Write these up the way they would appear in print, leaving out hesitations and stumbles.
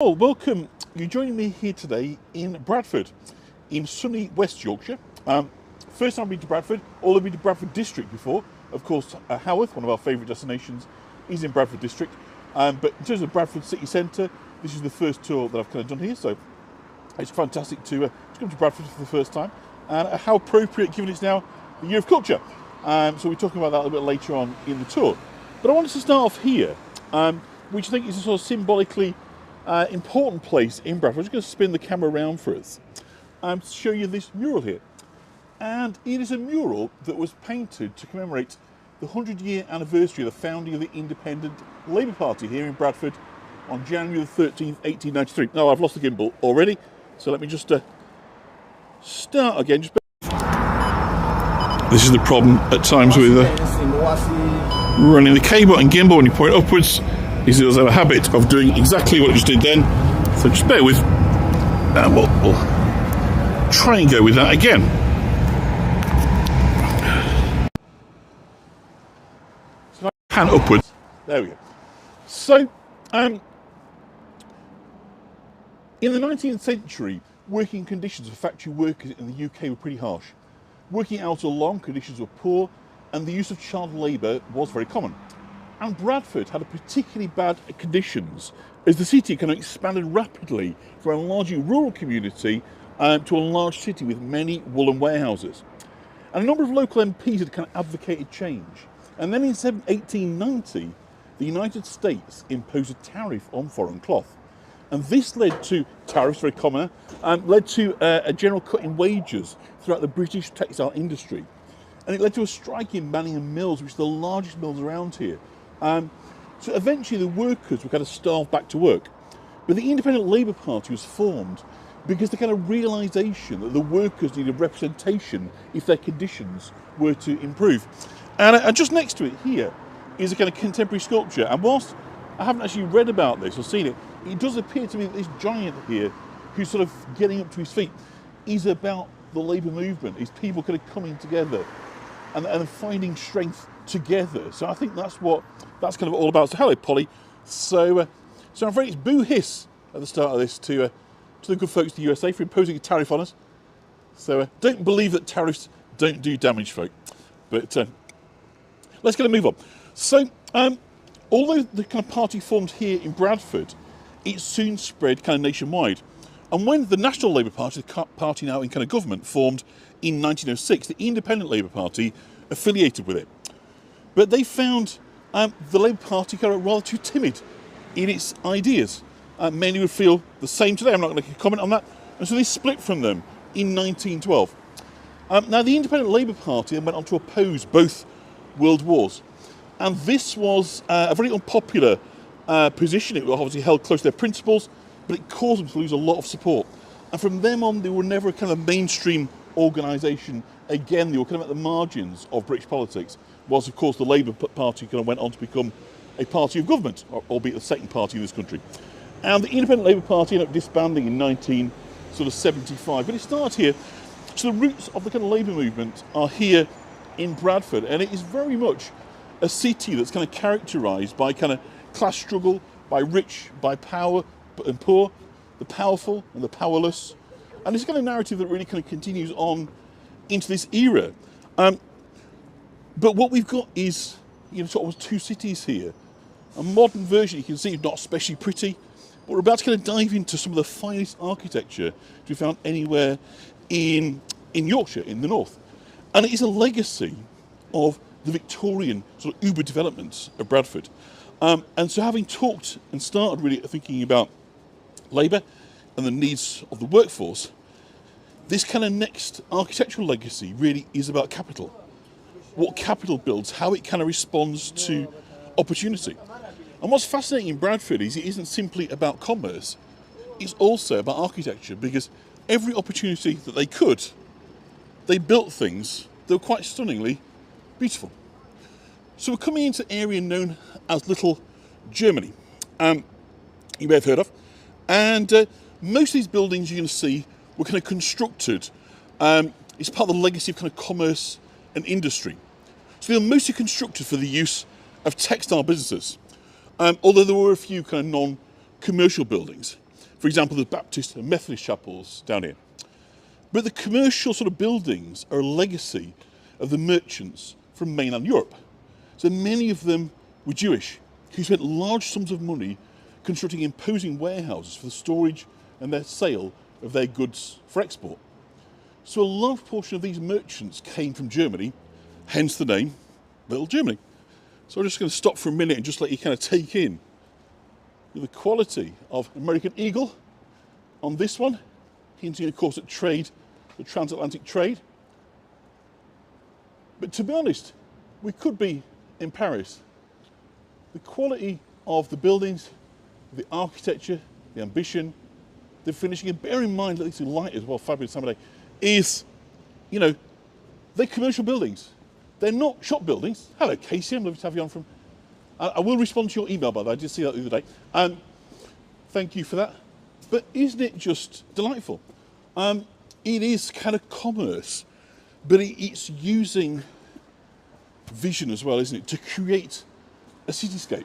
Well, welcome. You're joining me here today in Bradford, in sunny West Yorkshire. First time I've been to Bradford, although I've been to Bradford District before. Of course, Haworth, one of our favourite destinations, is in Bradford District. But in terms of Bradford City Centre, this is the first tour that I've kind of done here, so it's fantastic to come to Bradford for the first time. And how appropriate, given it's now the Year of Culture. So we're talking about that a little bit later on in the tour. But I wanted to start off here, which I think is a sort of symbolically important place in Bradford. I'm just going to spin the camera around for us to show you this mural here. And it is a mural that was painted to commemorate the 100-year anniversary of the founding of the Independent Labour Party here in Bradford on January the 13th, 1893. Now, I've lost the gimbal already, so let me just start again. This is the problem at times with running the cable and gimbal when you point upwards. Is there's a habit of doing exactly what I just did then. So just bear with. We'll try and go with that again. So I pan upwards. There we go. So, in the 19th century, working conditions for factory workers in the UK were pretty harsh. Working hours were long, conditions were poor, and the use of child labour was very common. And Bradford had a particularly bad conditions as the city kind of expanded rapidly from a largely rural community to a large city with many woolen warehouses. And a number of local MPs had kind of advocated change. And then in 1890, the United States imposed a tariff on foreign cloth. And this led to tariffs, very common, led to a general cut in wages throughout the British textile industry. And it led to a strike in Manningham Mills, which is the largest mills around here. So eventually the workers were kind of starved back to work. But the Independent Labour Party was formed because the kind of realisation that the workers needed representation if their conditions were to improve. And just next to it here is a kind of contemporary sculpture. And whilst I haven't actually read about this or seen it, it does appear to me that this giant here, who's sort of getting up to his feet, is about the labour movement. Is people kind of coming together and finding strength together. So I think that's kind of all about. So hello, Polly. So I'm afraid it's boo hiss at the start of this to the good folks of the USA for imposing a tariff on us. So don't believe that tariffs don't do damage, folk. But let's get a move on. So although the kind of party formed here in Bradford, it soon spread kind of nationwide. And when the National Labour Party, the party now in kind of government, formed in 1906, the Independent Labour Party affiliated with it. But they found the Labour Party kind of rather too timid in its ideas. Many would feel the same today. I'm not going to comment on that. And so they split from them in 1912. Now, the Independent Labour Party then went on to oppose both world wars. And this was a very unpopular position. It obviously held close to their principles, but it caused them to lose a lot of support. And from then on, they were never a kind of mainstream organisation. Again, they were kind of at the margins of British politics, whilst of course the Labour Party kind of went on to become a party of government, albeit the second party in this country. And the Independent Labour Party ended up disbanding in 1975. But it started here. So the roots of the kind of Labour movement are here in Bradford, and it is very much a city that's kind of characterised by kind of class struggle, by rich, by power and poor, the powerful and the powerless. And it's kind of narrative that really kind of continues on into this era. But what we've got is, sort of two cities here. A modern version, you can see, not especially pretty, but we're about to kind of dive into some of the finest architecture to be found anywhere in Yorkshire, in the north. And it is a legacy of the Victorian sort of uber developments of Bradford. And so having talked and started really thinking about labour and the needs of the workforce, this kind of next architectural legacy really is about capital. What capital builds, how it kind of responds to opportunity. And what's fascinating in Bradford is it isn't simply about commerce, it's also about architecture, because every opportunity that they could, they built things that were quite stunningly beautiful. So we're coming into an area known as Little Germany, you may have heard of, and most of these buildings you're going to see were kind of constructed. It's part of the legacy of kind of commerce and industry. So they were mostly constructed for the use of textile businesses, although there were a few kind of non-commercial buildings. For example, the Baptist and Methodist chapels down here. But the commercial sort of buildings are a legacy of the merchants from mainland Europe. So many of them were Jewish, who spent large sums of money constructing imposing warehouses for the storage and their sale of their goods for export. So a large portion of these merchants came from Germany, hence the name Little Germany. So I'm just going to stop for a minute and just let you kind of take in the quality of American Eagle on this one, hinting of course at trade, the transatlantic trade. But to be honest, we could be in Paris. The quality of the buildings, the architecture, the ambition, the finishing, and bear in mind that these are light as well, fabulous time of day, is, you know, they're commercial buildings. They're not shop buildings. Hello, Casey, I'm lovely to have you on from... I will respond to your email, by the way, I did see that the other day. Thank you for that. But isn't it just delightful? It is kind of commerce, but it's using vision as well, isn't it, to create a cityscape.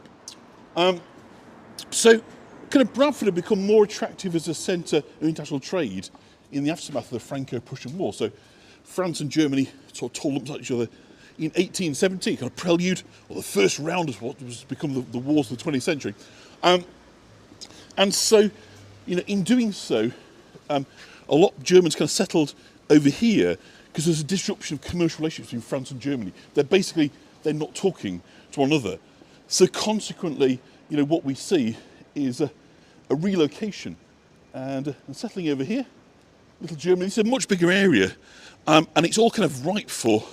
So kind of Bradford had become more attractive as a centre of international trade in the aftermath of the Franco-Prussian War. So France and Germany sort of told up each other in 1870, kind of prelude, or the first round of what was become the wars of the 20th century. And so, you know, in doing so, a lot of Germans kind of settled over here because there's a disruption of commercial relationships between France and Germany. They're not talking to one another. So consequently, you know, what we see is a relocation and settling over here. Little Germany, it's a much bigger area, and it's all kind of ripe for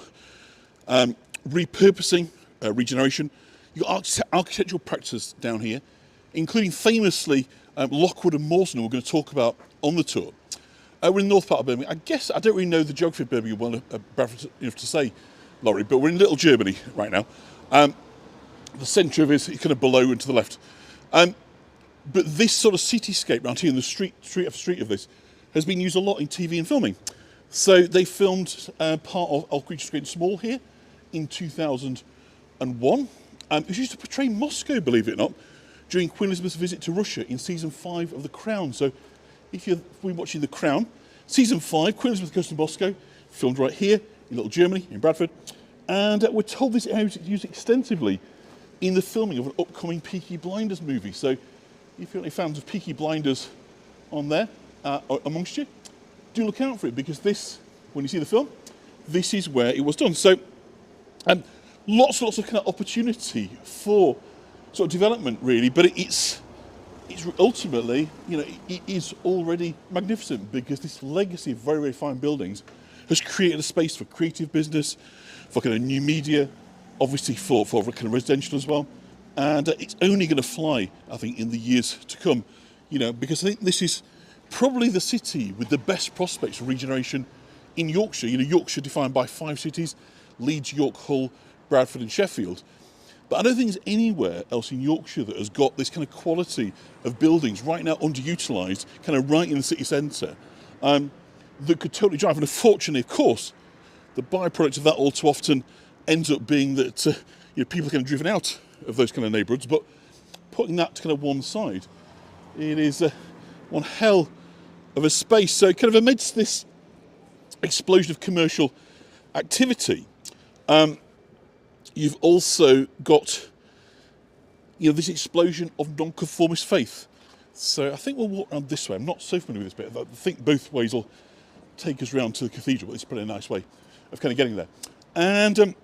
repurposing, regeneration. You've got architectural practices down here, including famously Lockwood and Mawson, we're going to talk about on the tour. We're in the north part of Birmingham. I guess I don't really know the geography of Birmingham well enough to say, Laurie, but we're in Little Germany right now. The centre of it is kind of below and to the left. But this sort of cityscape around here, in the street of this, has been used a lot in TV and filming. So they filmed part of Old Creatures Great and Small here in 2001. It was used to portray Moscow, believe it or not, during Queen Elizabeth's visit to Russia in season 5 of The Crown. So if you've been watching The Crown, season 5, Queen Elizabeth goes to Moscow, filmed right here in Little Germany, in Bradford. And we're told this area is used extensively in the filming of an upcoming Peaky Blinders movie. So if you're any fans of Peaky Blinders on there, amongst you, do look out for it, because this, when you see the film, this is where it was done. So lots of kind of opportunity for sort of development, really, but it's ultimately, you know, it is already magnificent, because this legacy of very, very fine buildings has created a space for creative business, for kind of new media, obviously for kind of residential as well. And it's only going to fly, I think, in the years to come, you know, because I think this is probably the city with the best prospects for regeneration in Yorkshire. You know, Yorkshire defined by 5 cities: Leeds, York, Hull, Bradford and Sheffield. But I don't think there's anywhere else in Yorkshire that has got this kind of quality of buildings right now underutilised, kind of right in the city centre, that could totally drive. And unfortunately, of course, the byproduct of that all too often ends up being that you know, people are kind of driven out of those kind of neighbourhoods. But putting that to kind of one side, it is one hell of a space. So kind of amidst this explosion of commercial activity, you've also got, you know, this explosion of nonconformist faith. So I think we'll walk around this way. I'm not so familiar with this bit. I think both ways will take us round to the cathedral, but it's probably a nice way of kind of getting there. And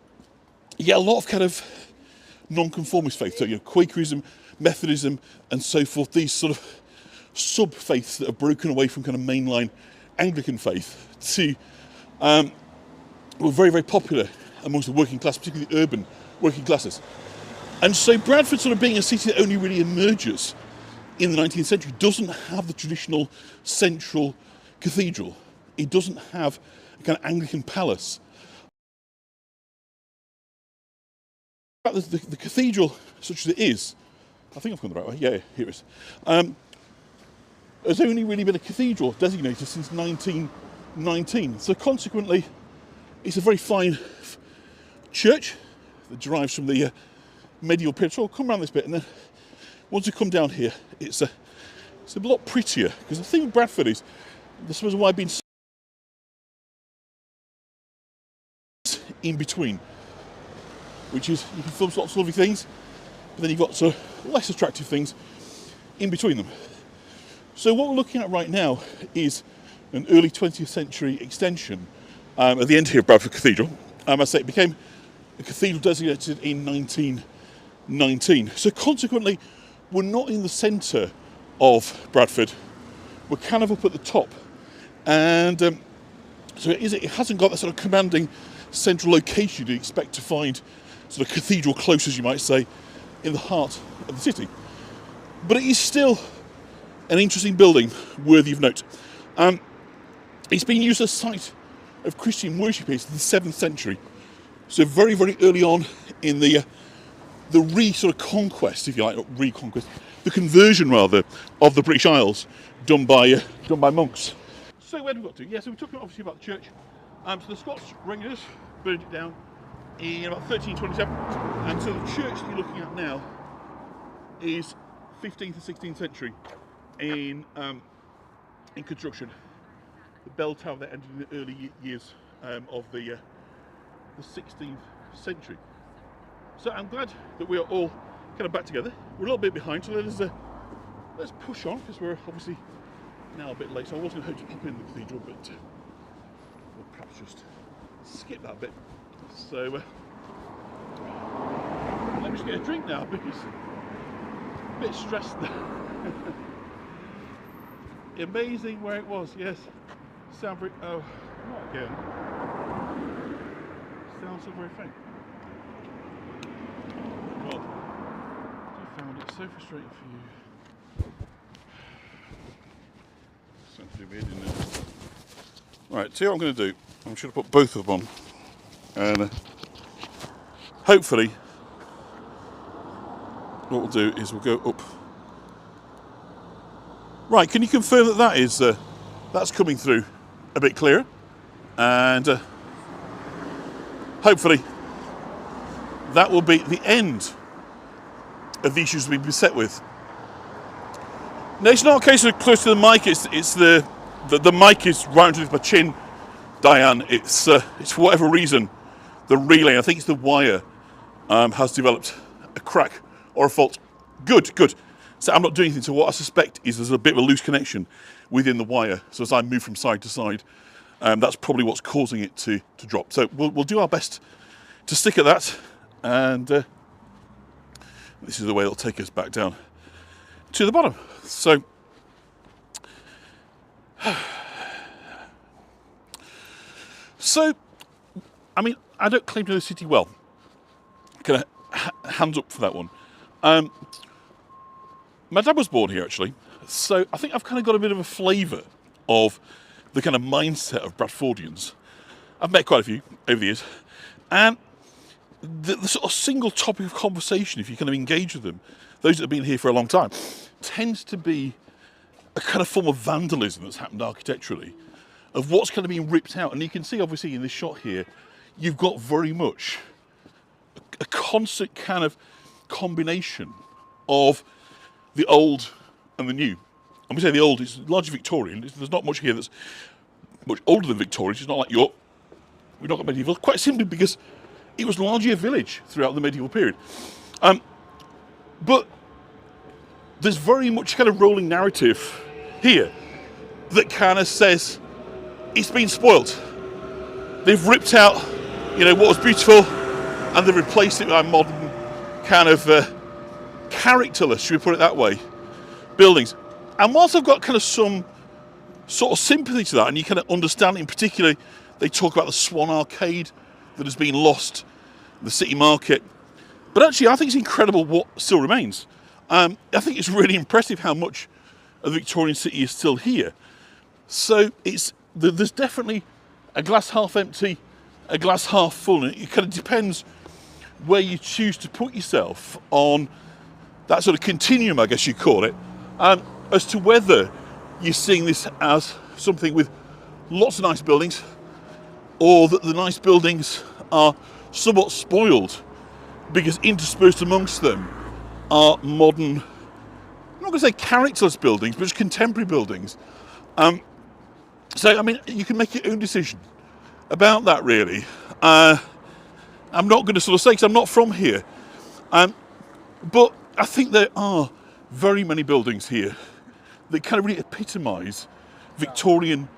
yeah, a lot of kind of nonconformist faith. So, you know, Quakerism, Methodism, and so forth. These sort of sub-faiths that have broken away from kind of mainline Anglican faith to were very, very popular amongst the working class, particularly the urban working classes. And so Bradford, sort of being a city that only really emerges in the 19th century, doesn't have the traditional central cathedral. It doesn't have a kind of Anglican palace. The cathedral, such as it is, I think I've gone the right way, yeah, here it is, has only really been a cathedral designated since 1919. So consequently, it's a very fine church that derives from the medieval period. So I'll come around this bit, and then once you come down here, it's It's a lot prettier, because the thing with Bradford is, this was why I've been in between, which is you can film lots of lovely things, but then you've got sort of less attractive things in between them. So what we're looking at right now is an early 20th century extension at the end here of Bradford Cathedral. I say it became a cathedral designated in 1919. So consequently, we're not in the centre of Bradford. We're kind of up at the top, and so it hasn't got that sort of commanding central location you'd expect to find sort of cathedral close, as you might say, in the heart of the city. But it is still an interesting building, worthy of note. It's been used as a site of Christian worship here since the 7th century. So very, very early on in the sort of conquest, if you like, not reconquest, the conversion rather of the British Isles done by monks. So where have we got to? Yeah, so we're talking obviously about the church. So the Scots Rangers burned it down in about 1327, and so the church that you're looking at now is 15th and 16th century in construction. The bell tower that ended in the early years of the 16th century. So I'm glad that we are all kind of back together. We're a little bit behind, so let's push on, because we're obviously now a bit late. So I was going to hope to pop in the cathedral, but we'll perhaps just skip that bit. So let me just get a drink now, because I'm a bit stressed now. Amazing where it was, yes. Sound very, oh, not again. Sounds so very faint. God, I found it so frustrating for you. Sounds pretty weird, isn't it? Right, see what I'm going to do. I'm just going to put both of them on, and hopefully what we'll do is we'll go up. Right, can you confirm that that is that's coming through a bit clearer, and hopefully that will be the end of the issues we've been beset with. Now, it's not a case of close to the mic, it's the mic is right underneath my chin, Diane. It's for whatever reason the relay, I think it's the wire, has developed a crack or a fault. Good. So I'm not doing anything. So what I suspect is there's a bit of a loose connection within the wire. So as I move from side to side, that's probably what's causing it to drop. So we'll do our best to stick at that, and this is the way it'll take us back down to the bottom. So I mean, I don't claim to know the city well. Kind of hands up for that one. My dad was born here, actually, so I think I've kind of got a bit of a flavour of the kind of mindset of Bradfordians. I've met quite a few over the years, and the sort of single topic of conversation, if you kind of engage with them, those that have been here for a long time, tends to be a kind of form of vandalism that's happened architecturally, of what's kind of being ripped out. And you can see, obviously, in this shot here, you've got very much a constant kind of combination of the old and the new. And we say the old is largely Victorian. There's not much here that's much older than Victorian. It's not like we've not got medieval, quite simply because it was largely a village throughout the medieval period. But there's very much kind of rolling narrative here that kind of says it's been spoilt. They've ripped out, what was beautiful, and they've replaced it with our modern kind of characterless, should we put it that way, buildings. And whilst I've got kind of some sort of sympathy to that, and you kind of understand, in particular, they talk about the Swan Arcade that has been lost, the city market. But actually, I think it's incredible what still remains. I think it's really impressive how much of the Victorian city is still here. So there's definitely a glass half empty, a glass half full, and it kind of depends where you choose to put yourself on that sort of continuum, I guess you call it, as to whether you're seeing this as something with lots of nice buildings, or that the nice buildings are somewhat spoiled because interspersed amongst them are modern, not not going to say characterless buildings, but just contemporary buildings. So, I mean, you can make your own decision about that, really. I'm not going to sort of say, because I'm not from here, but I think there are very many buildings here that kind of really epitomise Victorian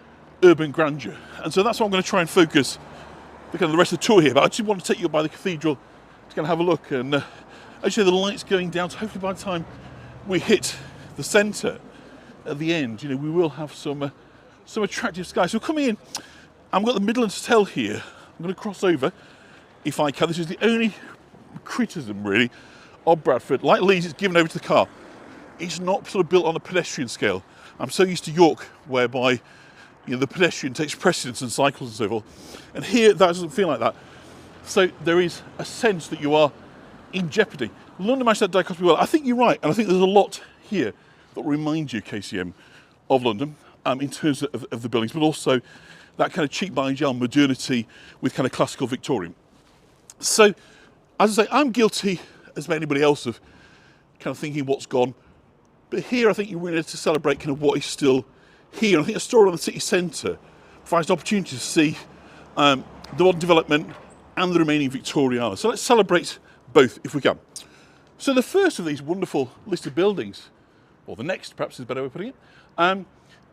urban grandeur. And so that's what I'm going to try and focus the rest of the tour here. But I just want to take you by the cathedral to kind of have a look. And as you say, the light's going down, so hopefully by the time we hit the centre at the end, you know, we will have some attractive skies. So coming in, I've got the Midlands Hotel here. I'm going to cross over if I can. This is the only criticism, really, of Bradford. Like Leeds, it's given over to the car. It's not sort of built on a pedestrian scale. I'm so used to York, whereby, you know, the pedestrian takes precedence and cycles and so forth. And here, that doesn't feel like that. So there is a sense that you are in jeopardy. London managed that dichotomy well. I think you're right, and I think there's a lot here that reminds you, KCM, of London, in terms of the buildings, but also that kind of cheek behind gel modernity with kind of classical Victorian. So, as I say, I'm guilty, as anybody else, of kind of thinking what's gone. But here, I think you really need to celebrate kind of what is still here. And I think a story on the city centre provides an opportunity to see the modern development and the remaining Victoriana. So let's celebrate both if we can. So the first of these wonderful listed buildings, or the next, perhaps is a better way of putting it,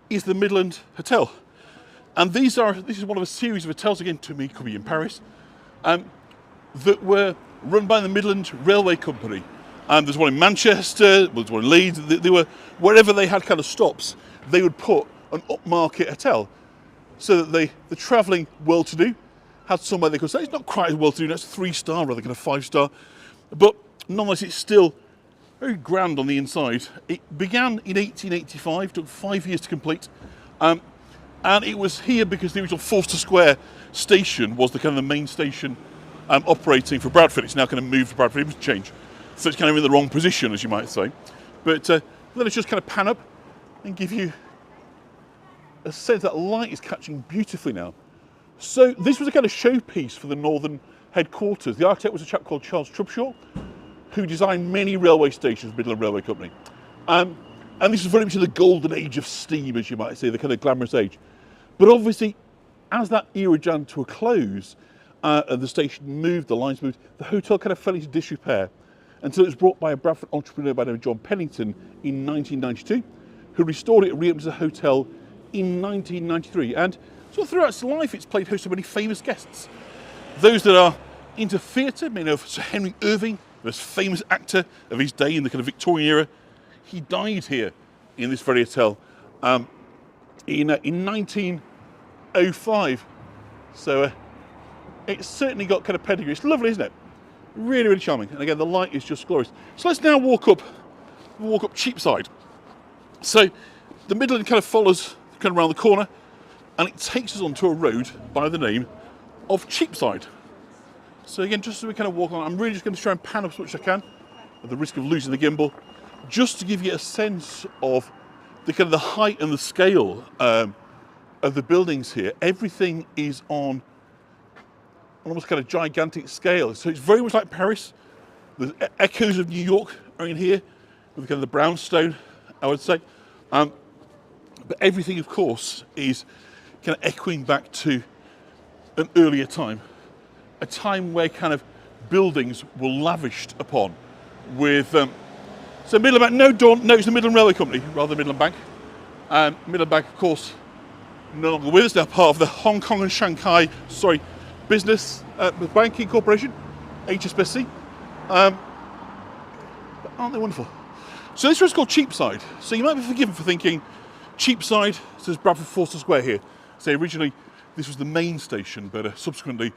is the Midland Hotel. And this is one of a series of hotels, again, to me, could be in Paris, that were run by the Midland Railway Company. There's one in Manchester, there's one in Leeds. They were, wherever they had kind of stops, they would put an upmarket hotel so that the travelling well-to-do had somewhere they could say, it's not quite as well-to-do, that's 3-star rather than a 5-star. But nonetheless, it's still very grand on the inside. It began in 1885, took 5 years to complete. And it was here because the original Forster Square station was the kind of the main station operating for Bradford. It's now kind of moved to Bradford, it was change. So it's kind of in the wrong position, as you might say. But let us just kind of pan up and give you a sense that light is catching beautifully now. So this was a kind of showpiece for the northern headquarters. The architect was a chap called Charles Trubshaw, who designed many railway stations, Midland Railway Company. And this was very much the golden age of steam, as you might say, the kind of glamorous age. But obviously, as that era drew to a close, and the station moved, the lines moved, the hotel kind of fell into disrepair until it was brought by a Bradford entrepreneur by the name of John Pennington in 1992, who restored it and reopened as a hotel in 1993. And so throughout its life, it's played host to many famous guests. Those that are into theatre may know of Sir Henry Irving, the most famous actor of his day in the kind of Victorian era. He died here in this very hotel in 1905. So it's certainly got kind of pedigree. It's lovely, isn't it? Really, really charming. And again, the light is just glorious. So let's now walk up Cheapside. So the Midland kind of follows kind of around the corner, and it takes us onto a road by the name of Cheapside. So again, just as we kind of walk on, I'm really just going to try and pan up as much as I can, at the risk of losing the gimbal, just to give you a sense of the kind of the height and the scale of the buildings here. Everything is on almost kind of gigantic scale. So it's very much like Paris. The echoes of New York are in here, with kind of the brownstone, I would say. But everything, of course, is kind of echoing back to an earlier time. A time where kind of buildings were lavished upon with... so Midland Bank, no, it's the Midland Railway Company, rather than Midland Bank. Midland Bank, of course, no longer with us, now part of the Hong Kong and Shanghai, Business Banking Corporation, HSBC. But aren't they wonderful? So this road's called Cheapside. So you might be forgiven for thinking Cheapside, says Bradford Forster Square here. So originally this was the main station, but subsequently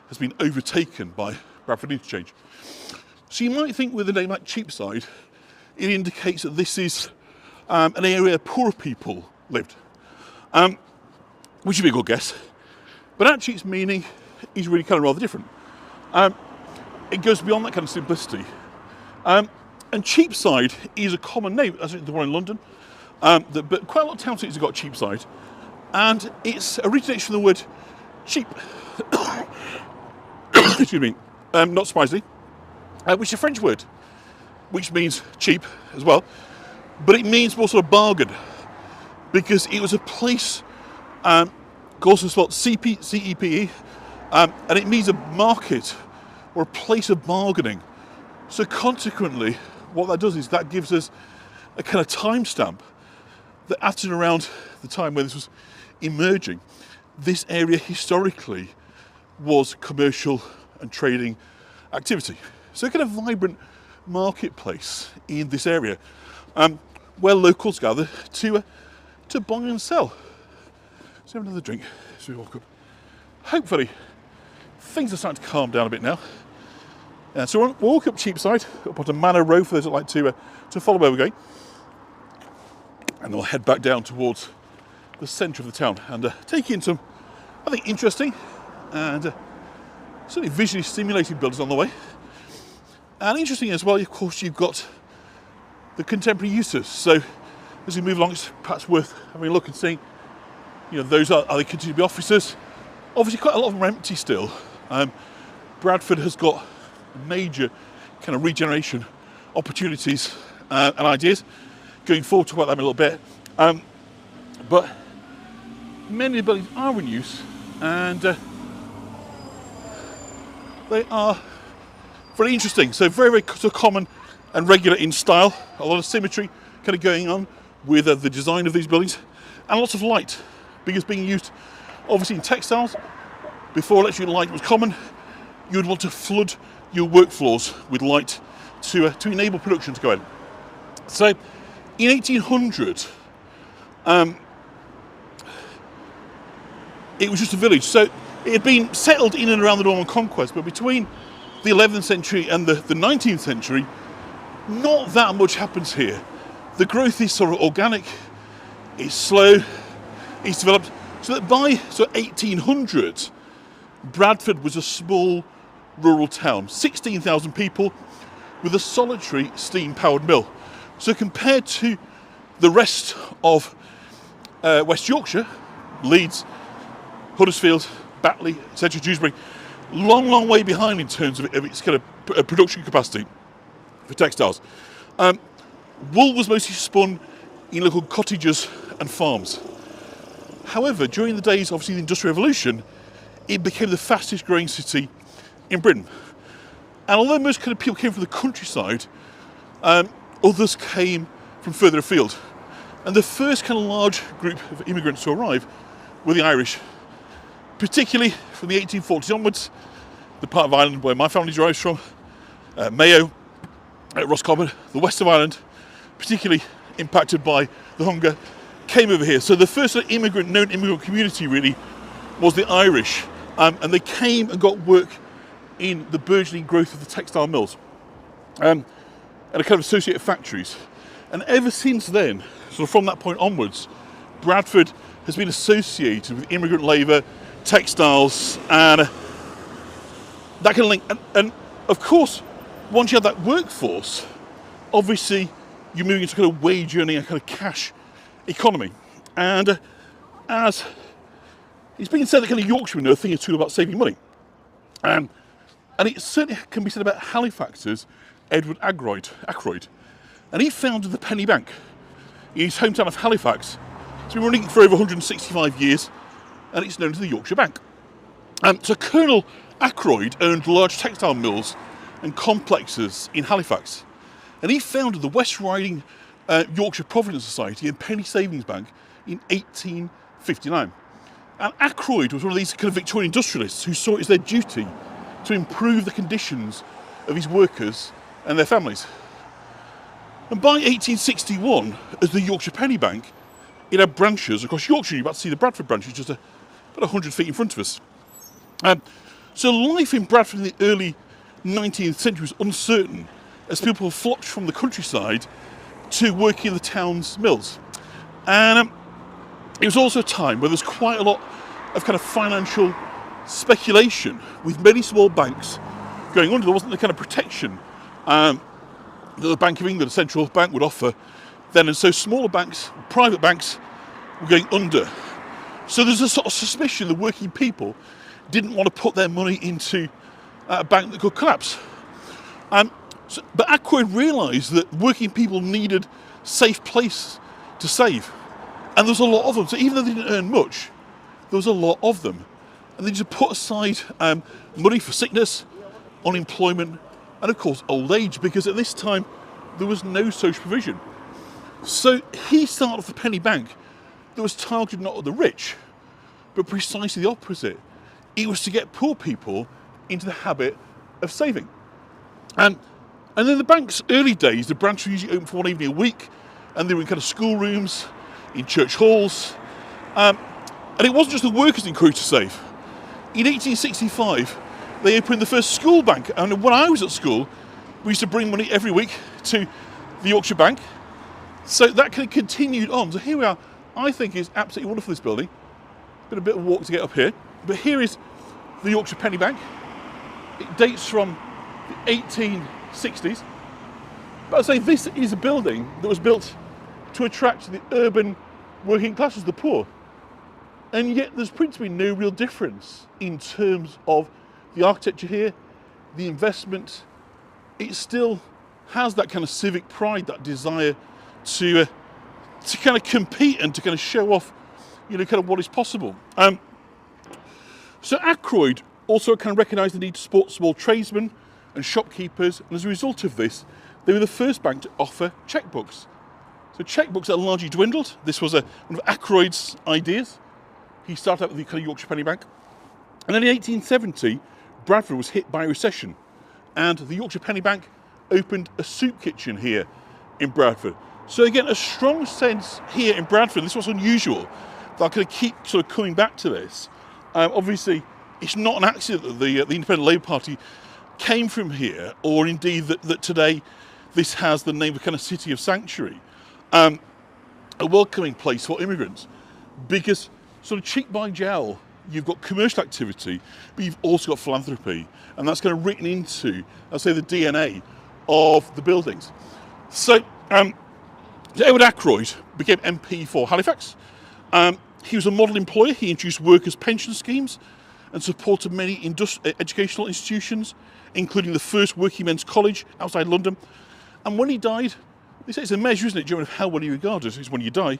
has been overtaken by Bradford Interchange. So you might think with a name like Cheapside, it indicates that this is an area where poorer people lived, which would be a good guess. But actually its meaning is really kind of rather different. It goes beyond that kind of simplicity. And Cheapside is a common name, as the one in London, but quite a lot of town cities have got Cheapside, and it originates from the word cheap. Excuse me, not surprisingly, which is a French word, which means cheap as well, but it means more sort of bargain, because it was a place, also spelled CEPE, and it means a market or a place of bargaining. So consequently, what that does is that gives us a kind of timestamp that at and around the time when this was emerging, this area historically was commercial and trading activity. So a kind of vibrant marketplace in this area, where locals gather to buy and sell. Let's have another drink as we walk up. Hopefully, things are starting to calm down a bit now. So we'll walk up Cheapside, up onto Manor Road for those that like to follow where we're going. And then we'll head back down towards the centre of the town and take in some, I think, interesting and certainly visually stimulating buildings on the way. And interesting as well, of course, you've got the contemporary uses. So as we move along, it's perhaps worth having a look and seeing, those are they continue to be offices. Obviously, quite a lot of them are empty still. Bradford has got major kind of regeneration opportunities and ideas going forward. Talk about them in a little bit. But many of the buildings are in use, and they are very interesting. So very, very sort of common and regular in style. A lot of symmetry kind of going on with the design of these buildings, and lots of light, because being used obviously in textiles. Before electric light was common, you would want to flood your work floors with light to enable production to go in. So in 1800, it was just a village. So it had been settled in and around the Norman Conquest, but between the 11th century and the 19th century, not that much happens here. The growth is sort of organic, it's slow, it's developed, so that by 1800, Bradford was a small rural town, 16,000 people, with a solitary steam-powered mill. So compared to the rest of West Yorkshire, Leeds, Huddersfield, Batley, etc., Dewsbury, long way behind in terms of its kind of production capacity for textiles. Wool was mostly spun in local cottages and farms. However, during the days, obviously, of the Industrial Revolution, it became the fastest growing city in Britain. And although most kind of people came from the countryside, others came from further afield. And the first kind of large group of immigrants to arrive were the Irish, particularly from the 1840s onwards, the part of Ireland where my family derives from, Mayo, Roscommon, the west of Ireland, particularly impacted by the hunger, came over here. So the first known immigrant community really was the Irish, and they came and got work in the burgeoning growth of the textile mills and a kind of associated factories. And ever since then, sort of from that point onwards, Bradford has been associated with immigrant labour, textiles, and that kind of link. And of course, once you have that workforce, obviously you're moving into kind of wage earning, a kind of cash economy. And as it's been said that kind of Yorkshiremen know a thing or two about saving money. And it certainly can be said about Halifax's Edward Ackroyd. And he founded the Penny Bank in his hometown of Halifax. It's been running for over 165 years, and it's known as the Yorkshire Bank. So Colonel Ackroyd owned large textile mills and complexes in Halifax. And he founded the West Riding Yorkshire Providence Society and Penny Savings Bank in 1859. And Ackroyd was one of these kind of Victorian industrialists who saw it as their duty to improve the conditions of his workers and their families. And by 1861, as the Yorkshire Penny Bank, it had branches across Yorkshire. You're about to see the Bradford branch, which is just about 100 feet in front of us. So life in Bradford in the early 19th century was uncertain, as people flocked from the countryside to work in the town's mills. And it was also a time where there was quite a lot of kind of financial speculation, with many small banks going under. There wasn't the kind of protection that the Bank of England, the central bank, would offer then, and so smaller banks, private banks, were going under. So there's a sort of suspicion that working people didn't want to put their money into a bank that could collapse. But Ackroyd realised that working people needed safe place to save. And there was a lot of them. So even though they didn't earn much, there was a lot of them. And they just put aside money for sickness, unemployment, and of course old age, because at this time there was no social provision. So he started off the penny bank that was targeted not at the rich, but precisely the opposite. It was to get poor people into the habit of saving. And in the bank's early days, the branch was usually open for one evening a week, and they were in kind of schoolrooms, in church halls. And it wasn't just the workers encouraged to save. In 1865, they opened the first school bank. And when I was at school, we used to bring money every week to the Yorkshire Bank. So that kind of continued on. So here we are. I think it's absolutely wonderful, this building. Been a bit of a walk to get up here. But here is the Yorkshire Penny Bank. It dates from the 1860s. But I'd say this is a building that was built to attract the urban working classes, the poor. And yet there's principally no real difference in terms of the architecture here, the investment. It still has that kind of civic pride, that desire to kind of compete and to kind of show off, kind of what is possible. So Ackroyd also kind of recognised the need to support small tradesmen and shopkeepers, and as a result of this, they were the first bank to offer chequebooks. So chequebooks are largely dwindled. This was one of Ackroyd's ideas. He started out with the kind of Yorkshire Penny Bank. And then in 1870, Bradford was hit by a recession, and the Yorkshire Penny Bank opened a soup kitchen here in Bradford. So again, a strong sense here in Bradford. This was unusual, that I could keep sort of coming back to this. Obviously, it's not an accident that the Independent Labour Party came from here, or indeed that today this has the name of kind of city of sanctuary, a welcoming place for immigrants, because sort of cheek by jowl, you've got commercial activity, but you've also got philanthropy, and that's kind of written into, I'd say, the DNA of the buildings. So Edward Ackroyd became MP for Halifax. He was a model employer. He introduced workers' pension schemes and supported many educational institutions, including the first working men's college outside London. And when he died, they say it's a measure, isn't it, Joan, of how well you regard it, is when you die.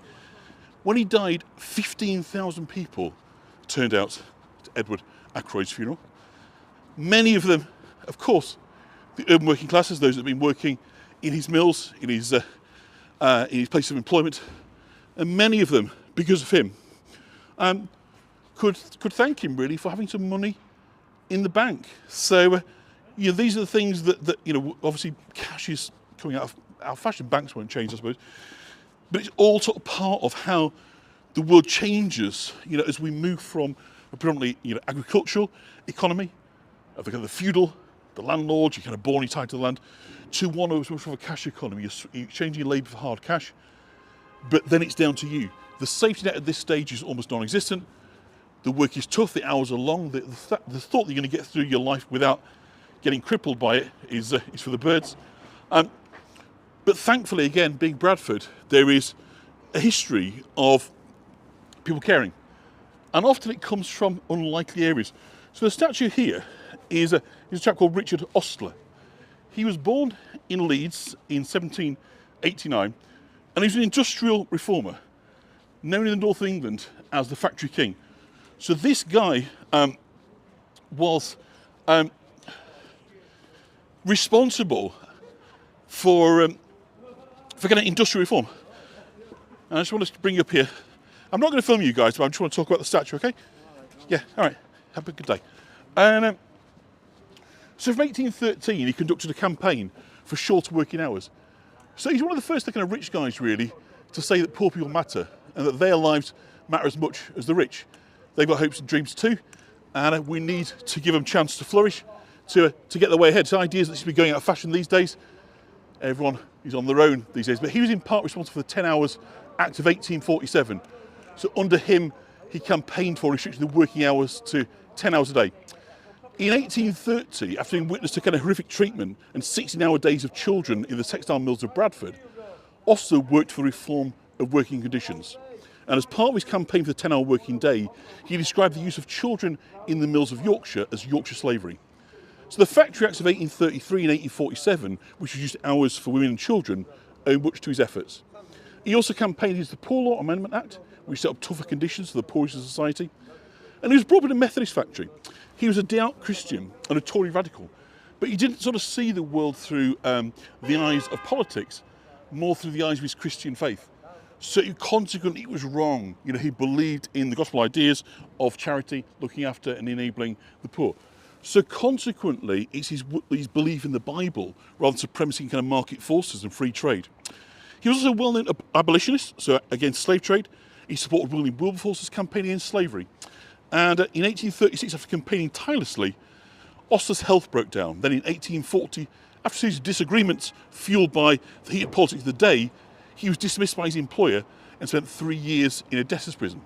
When he died, 15,000 people turned out to Edward Ackroyd's funeral. Many of them, of course, the urban working classes, those that have been working in his mills, in his place of employment, and many of them, because of him, could thank him really for having some money in the bank. So these are the things that obviously cash is coming out of fashion. Banks won't change, I suppose, but it's all sort of part of how the world changes, as we move from a predominantly agricultural economy of the feudal, the landlord, you're kind of born, you're tied to the land, to one of a cash economy. You're exchanging labour for hard cash, but then it's down to you. The safety net at this stage is almost non-existent. The work is tough, the hours are long. The thought that you're going to get through your life without getting crippled by it is for the birds. But thankfully, again, being Bradford, there is a history of people caring. And often it comes from unlikely areas. So the statue here is a chap called Richard Ostler. He was born in Leeds in 1789, and he was an industrial reformer, known in the north of England as the Factory King. So this guy was responsible for kind of industrial reform. And I just want to bring you up here. I'm not going to film you guys, but I just want to talk about the statue, okay? Yeah, all right. Have a good day. And so from 1813, he conducted a campaign for shorter working hours. So he's one of the first kind of rich guys, really, to say that poor people matter and that their lives matter as much as the rich. They've got hopes and dreams too, and we need to give them a chance to flourish, to get their way ahead. So ideas that should be going out of fashion these days. Everyone is on their own these days, but he was in part responsible for the 10 Hours Act of 1847. So under him, he campaigned for restricting the working hours to 10 hours a day. In 1830, after being witness to kind of horrific treatment and 16-hour days of children in the textile mills of Bradford, also worked for reform of working conditions. And as part of his campaign for the 10-hour working day, he described the use of children in the mills of Yorkshire as Yorkshire slavery. So the Factory Acts of 1833 and 1847, which reduced hours for women and children, owe much to his efforts. He also campaigned against the Poor Law Amendment Act, which set up tougher conditions for the poorest in society. And he was brought up in a Methodist factory. He was a devout Christian and a Tory radical, but he didn't sort of see the world through the eyes of politics, more through the eyes of his Christian faith. So consequently, it was wrong. He believed in the gospel ideas of charity, looking after and enabling the poor. So consequently, it's his belief in the Bible rather than supremacy kind of market forces and free trade. He was also a well-known abolitionist, so against slave trade. He supported William Wilberforce's campaign against slavery. And in 1836, after campaigning tirelessly, Auster's health broke down. Then in 1840, after a series of disagreements fueled by the heated politics of the day, he was dismissed by his employer and spent 3 years in a debtor's prison.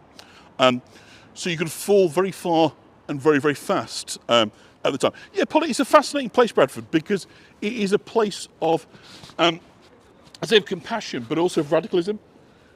So you could fall very far and very, very fast at the time. Yeah, it's a fascinating place, Bradford, because it is a place of, I say, of compassion, but also of radicalism.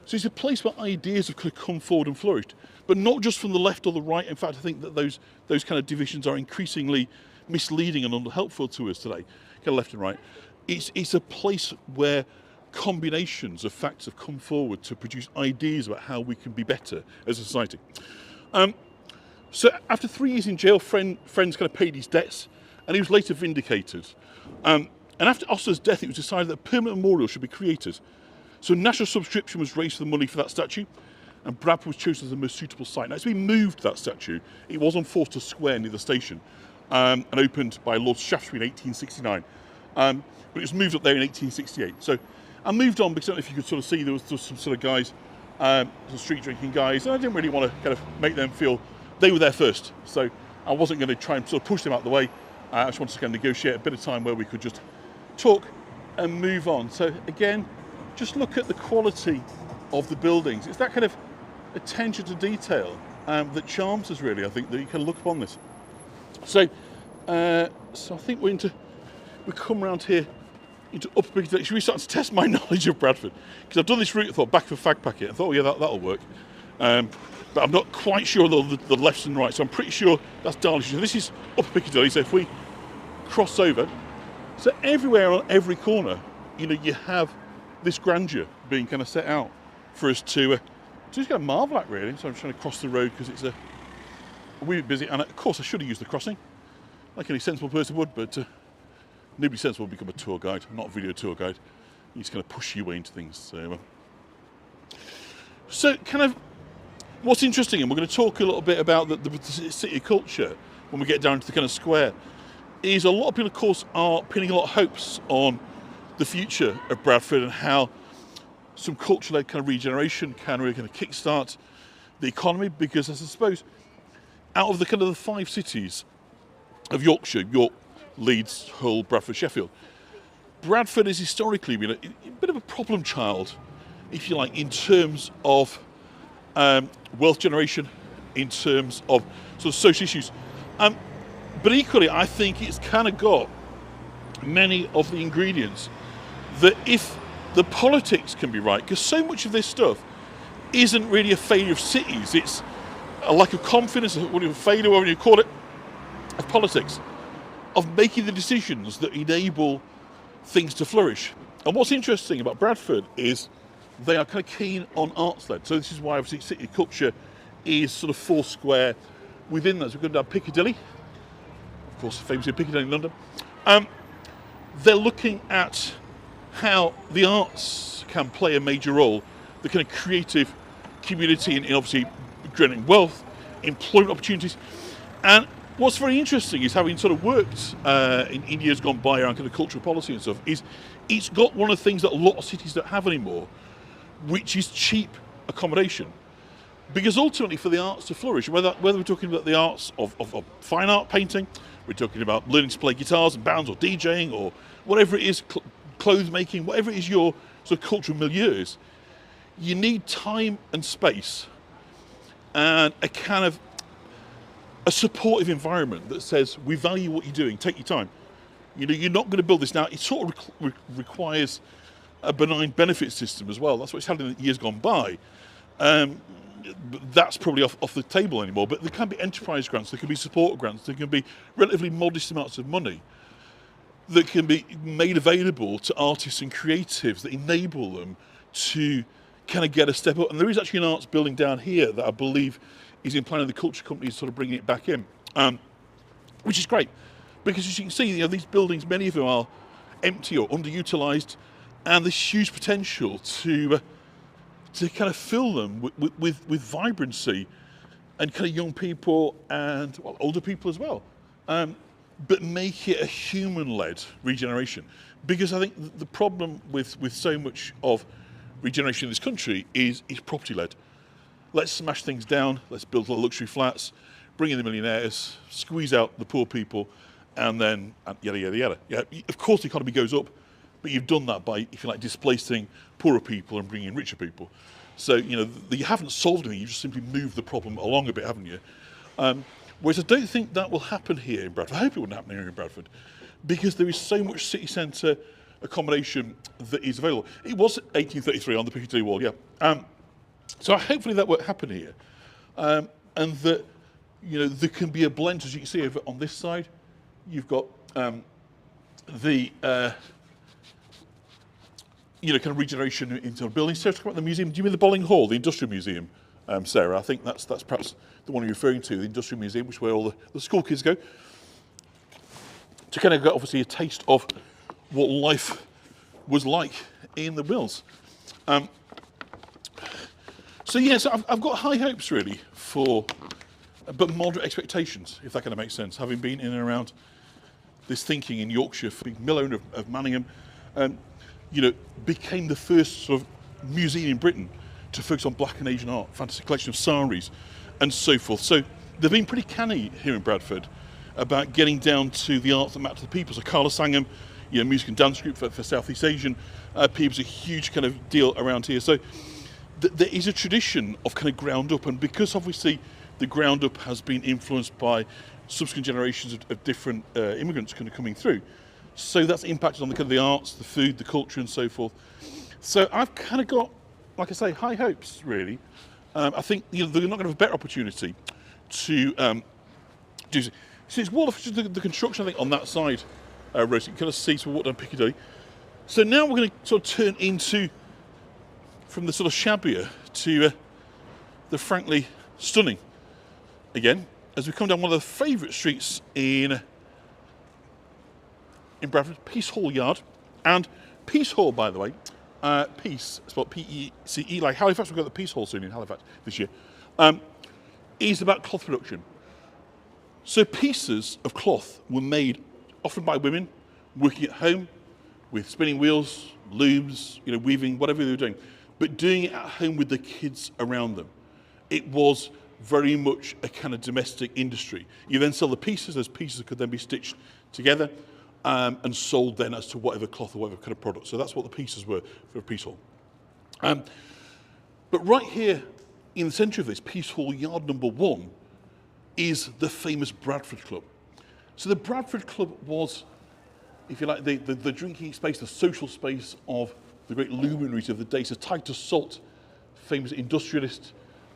So it's a place where ideas have kind of come forward and flourished, but not just from the left or the right. In fact, I think that those kind of divisions are increasingly misleading and unhelpful to us today, kind of left and right. It's a place where combinations of facts have come forward to produce ideas about how we can be better as a society. So after 3 years in jail, friends kind of paid his debts, and he was later vindicated. And after Auster's death, it was decided that a permanent memorial should be created. So a national subscription was raised for the money for that statue, and Bradford was chosen as the most suitable site. Now, it's been moved, that statue. It was on Forster Square near the station, and opened by Lord Shaftesbury in 1869. But it was moved up there in 1868. So I moved on because I don't know if you could sort of see there was some sort of guys, some street drinking guys, and I didn't really want to kind of make them feel they were there first. So I wasn't going to try and sort of push them out of the way. I just wanted to kind of negotiate a bit of time where we could just talk and move on. So again, just look at the quality of the buildings. It's that kind of attention to detail that charms us, really. I think that you can look upon this. So I think we come around here into Upper Piccadilly. Should we start to test my knowledge of Bradford? Because I've done this route, I thought, back for fag packet. I thought, oh yeah, that'll work. But I'm not quite sure the lefts and rights, so I'm pretty sure that's Darley. So this is Upper Piccadilly, so if we cross over, so everywhere on every corner, you have this grandeur being kind of set out for us to just kind of marvel at, really. So I'm trying to cross the road because it's a wee bit busy, and of course I should have used the crossing, like any sensible person would, but nobody sensible would become a tour guide. I'm not a video tour guide. You just kind of push your way into things. So kind of what's interesting, and we're going to talk a little bit about the city culture when we get down to the kind of square, is a lot of people, of course, are pinning a lot of hopes on the future of Bradford and how some culture-led kind of regeneration can really kind of kickstart the economy, because I suppose out of the kind of the 5 cities of Yorkshire, York, Leeds, Hull, Bradford, Sheffield, Bradford has historically been a bit of a problem child, if you like, in terms of wealth generation, in terms of sort of social issues. But equally, I think it's kind of got many of the ingredients that if the politics can be right, because so much of this stuff isn't really a failure of cities, it's a lack of confidence, a failure, whatever you call it, of politics, of making the decisions that enable things to flourish. And what's interesting about Bradford is they are kind of keen on arts-led. So this is why obviously city culture is sort of 4 square within that. So we're going down Piccadilly, of course, famously Piccadilly in London. They're looking at how the arts can play a major role, the kind of creative community in obviously generating wealth, employment opportunities. And what's very interesting is, having sort of worked in years gone by around kind of cultural policy and stuff, is it's got one of the things that a lot of cities don't have anymore, which is cheap accommodation. Because ultimately, for the arts to flourish, whether we're talking about the arts of fine art, painting, we're talking about learning to play guitars and bands, or DJing, or whatever it is, clothes making, whatever it is your sort of cultural milieus, you need time and space and a kind of a supportive environment that says, we value what you're doing, take your time. You're not going to build this now. It sort of requires a benign benefit system as well. That's what's happened in years gone by. That's probably off the table anymore, but there can be enterprise grants, there can be support grants, there can be relatively modest amounts of money that can be made available to artists and creatives that enable them to kind of get a step up. And there is actually an arts building down here that I believe is in planning. The culture company is sort of bringing it back in, which is great, because as you can see, these buildings, many of them are empty or underutilised, and there's huge potential to kind of fill them with vibrancy and kind of young people and older people as well, but make it a human-led regeneration. Because I think the problem with so much of regeneration in this country is property-led. Let's smash things down, let's build luxury flats, bring in the millionaires, squeeze out the poor people, and then yada, yada, yada. Yeah, of course the economy goes up, but you've done that by, if you like, displacing poorer people and bringing in richer people. So, you haven't solved anything, you've just simply moved the problem along a bit, haven't you? Whereas I don't think that will happen here in Bradford. I hope it wouldn't happen here in Bradford, because there is so much city centre accommodation that is available. It was 1833 on the Piccadilly Wall, yeah. So hopefully that won't happen here. And that, there can be a blend, as you can see over on this side. You've got the kind of regeneration into buildings. Sarah, talk about the museum. Do you mean the Bowling Hall, the Industrial Museum, Sarah? I think that's perhaps the one you're referring to, the Industrial Museum, which is where all the school kids go, to kind of get obviously a taste of what life was like in the mills. So yes, I've got high hopes really but moderate expectations, if that kind of makes sense. Having been in and around this thinking in Yorkshire, being mill owner of Manningham, became the first sort of museum in Britain to focus on black and Asian art, fantastic collection of saris and so forth. So they've been pretty canny here in Bradford about getting down to the art that matter to the people. So Carla Sangham, music and dance group for Southeast Asian people, is a huge kind of deal around here. So there is a tradition of kind of ground up, and because obviously the ground up has been influenced by subsequent generations of different immigrants kind of coming through, so that's impacted on the kind of the arts, the food, the culture, and so forth. So I've kind of got, like I say, high hopes really. I think they're not going to have a better opportunity to do so. So it's wonderful, the construction, I think, on that side, Rose, you can kind of see some water down Piccadilly. So now we're going to sort of turn into, from the sort of shabbier to the frankly stunning again, as we come down one of the favourite streets in Bradford, Peace Hall Yard. And Peace Hall, by the way, Peace, spelled P-E-C-E, like Halifax, we've got the Peace Hall soon in Halifax this year, is about cloth production. So pieces of cloth were made often by women working at home with spinning wheels, looms, weaving, whatever they were doing, but doing it at home with the kids around them. It was very much a kind of domestic industry. You then sell the pieces, those pieces could then be stitched together and sold then as to whatever cloth or whatever kind of product. So that's what the pieces were for a Peace Hall. But right here in the centre of this, Peace Hall Yard number 1, is the famous Bradford Club. So the Bradford Club was, if you like, the drinking space, the social space of the great luminaries of the day. So Titus Salt, famous industrialist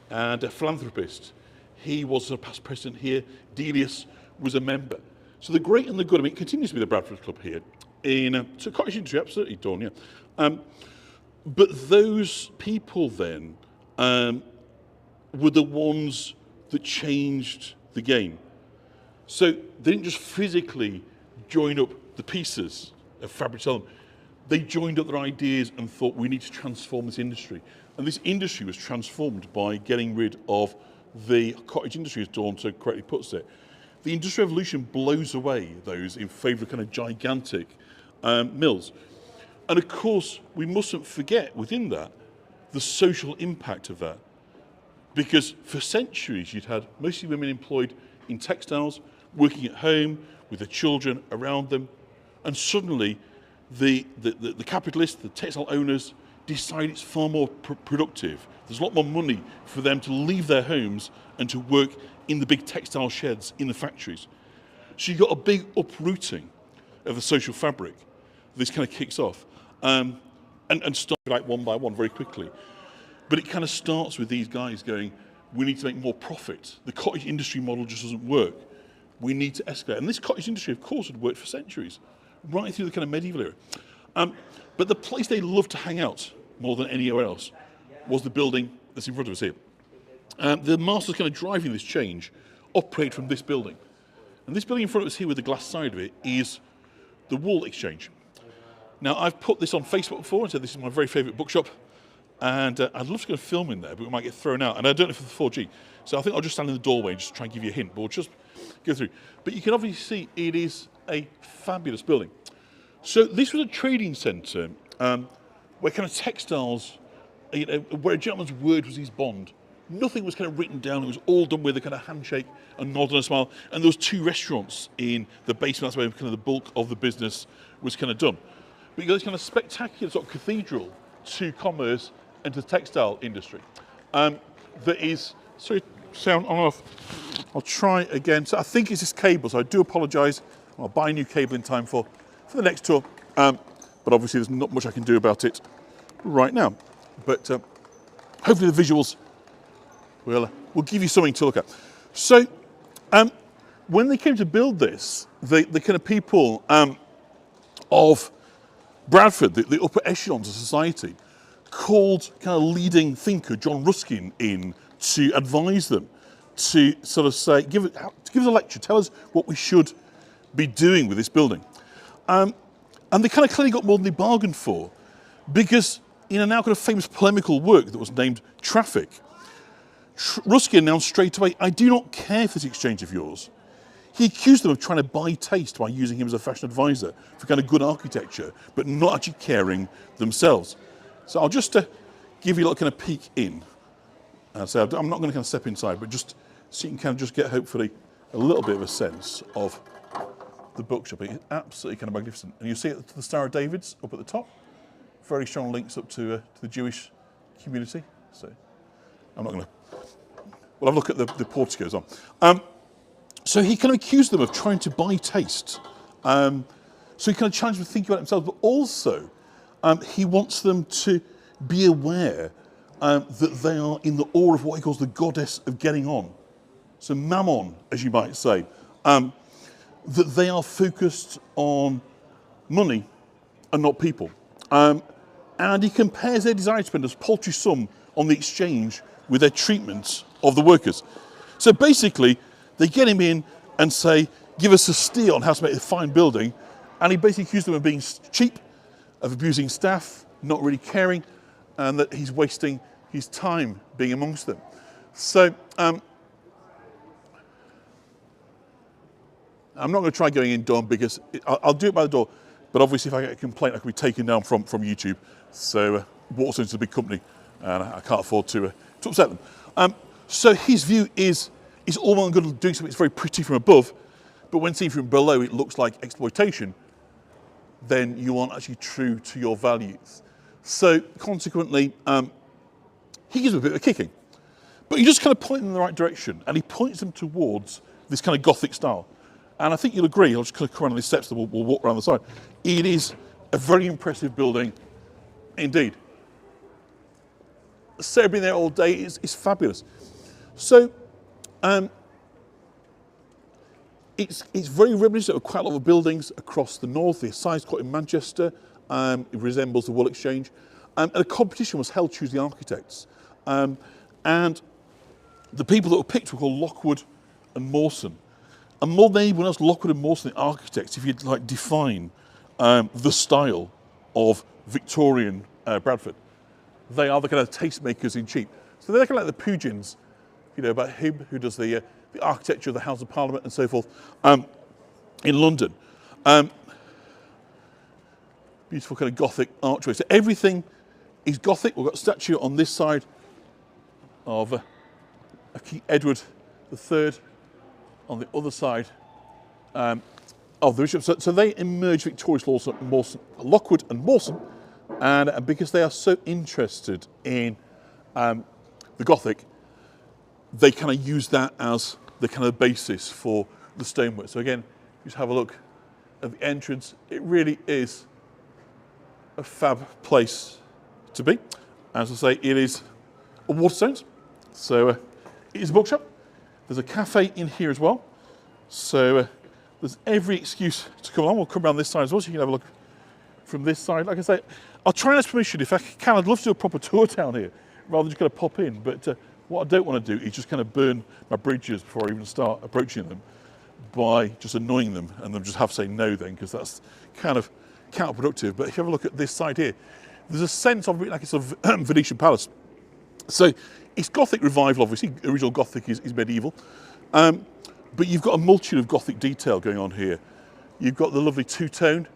and a philanthropist, he was a past president here. Delius was a member. So the great and the good, it continues to be the Bradford Club here. So cottage industry, absolutely, Dawn, yeah. But those people then were the ones that changed the game. So they didn't just physically join up the pieces of fabric to sell them. They joined up their ideas and thought, we need to transform this industry. And this industry was transformed by getting rid of the cottage industry, as Dawn so correctly puts it. The Industrial Revolution blows away those in favour of kind of gigantic mills. And of course, we mustn't forget within that the social impact of that. Because for centuries, you'd had mostly women employed in textiles, working at home with their children around them. And suddenly, the capitalists, the textile owners, decide it's far more productive. There's a lot more money for them to leave their homes and to work in the big textile sheds in the factories. So you've got a big uprooting of the social fabric. This kind of kicks off and starts like one by one very quickly. But it kind of starts with these guys going, we need to make more profit. The cottage industry model just doesn't work. We need to escalate. And this cottage industry, of course, had worked for centuries, right through the kind of medieval era. But the place they loved to hang out more than anywhere else was the building that's in front of us here. The masters kind of driving this change operate from this building. And this building in front of us here with the glass side of it is the Wool Exchange. Now, I've put this on Facebook before and said this is my very favourite bookshop. And I'd love to go film in there, but we might get thrown out. And I don't know if it's 4G. So I think I'll just stand in the doorway and just try and give you a hint, but we'll just go through. But you can obviously see it is a fabulous building. So this was a trading centre where kind of textiles, where a gentleman's word was his bond. Nothing was kind of written down. It was all done with a kind of handshake, a nod and a smile. And there was 2 restaurants in the basement. That's where kind of the bulk of the business was kind of done. But you got this kind of spectacular sort of cathedral to commerce and to the textile industry. That is, sorry, sound on off. I'll try again. So I think it's this cable, so I do apologise. I'll buy a new cable in time for the next tour. But obviously there's not much I can do about it right now. But hopefully the visuals will give you something to look at. So when they came to build this, the kind of people of Bradford, the upper echelons of society, called kind of leading thinker John Ruskin in to advise them, to sort of say, give us a lecture, tell us what we should be doing with this building. And they kind of clearly got more than they bargained for, because in a now kind of famous polemical work that was named Traffic, Ruskin announced straight away, I do not care for this exchange of yours. He accused them of trying to buy taste by using him as a fashion advisor for kind of good architecture, but not actually caring themselves. So I'll just give you a little kind of peek in. So I'm not going to kind of step inside, but just so you can kind of just get hopefully a little bit of a sense of the bookshop. It's absolutely kind of magnificent. And you see it to the Star of David's up at the top. Very strong links up to the Jewish community. So I'm not going to... We'll have a look at the porticos on. So he kind of accused them of trying to buy taste. So he kind of challenged them to think about themselves, but also he wants them to be aware that they are in the awe of what he calls the goddess of getting on. So Mammon, as you might say. That they are focused on money and not people. And he compares their desire to spend a paltry sum on the exchange with their treatment of the workers. So basically, they get him in and say, give us a steer on how to make a fine building. And he basically accused them of being cheap, of abusing staff, not really caring, and that he's wasting his time being amongst them. So I'm not going to try going in, Don, because I'll do it by the door. But obviously, if I get a complaint, I can be taken down from YouTube. So Waterstone's a big company, and I can't afford to upset them. So his view is all well and good doing something that's very pretty from above, but when seen from below, it looks like exploitation. Then you aren't actually true to your values. So consequently, he gives them a bit of a kicking. But you just kind of point them in the right direction, and he points them towards this kind of Gothic style. And I think you'll agree, I'll just kind of come around on these steps, and we'll walk around the side. It is a very impressive building indeed. So being there all day is fabulous. So it's very reminiscent of quite a lot of buildings across the north. The Assize Court in Manchester, it resembles the Wool Exchange. And a competition was held to choose the architects. And the people that were picked were called Lockwood and Mawson. And more than anyone else, Lockwood and Mawson, the architects, if you'd like define the style of Victorian Bradford, they are the kind of tastemakers in cheap. So they're kind of like the Pugins, you know, about him who does the architecture of the House of Parliament and so forth in London. Beautiful kind of Gothic archway. So everything is Gothic. We've got a statue on this side of King Edward III, on the other side of the bishop. So they emerged victorious, Lockwood and Mawson, and because they are so interested in the Gothic, they kind of use that as the kind of basis for the stonework. So again, just have a look at the entrance. It really is a fab place to be. As I say, it is a Waterstones, so it is a bookshop. There's a cafe in here as well, so there's every excuse to come along. We'll come around this side as well, so you can have a look from this side. Like I say, I'll try and ask permission if I can. I'd love to do a proper tour down here rather than just kind of pop in. But what I don't want to do is just kind of burn my bridges before I even start approaching them by just annoying them and then just have to say no then, because that's kind of counterproductive. But if you have a look at this side here, there's a sense of it like it's a Venetian palace. So it's Gothic revival, obviously. Original Gothic is medieval. But you've got a multitude of Gothic detail going on here. You've got the lovely two-tone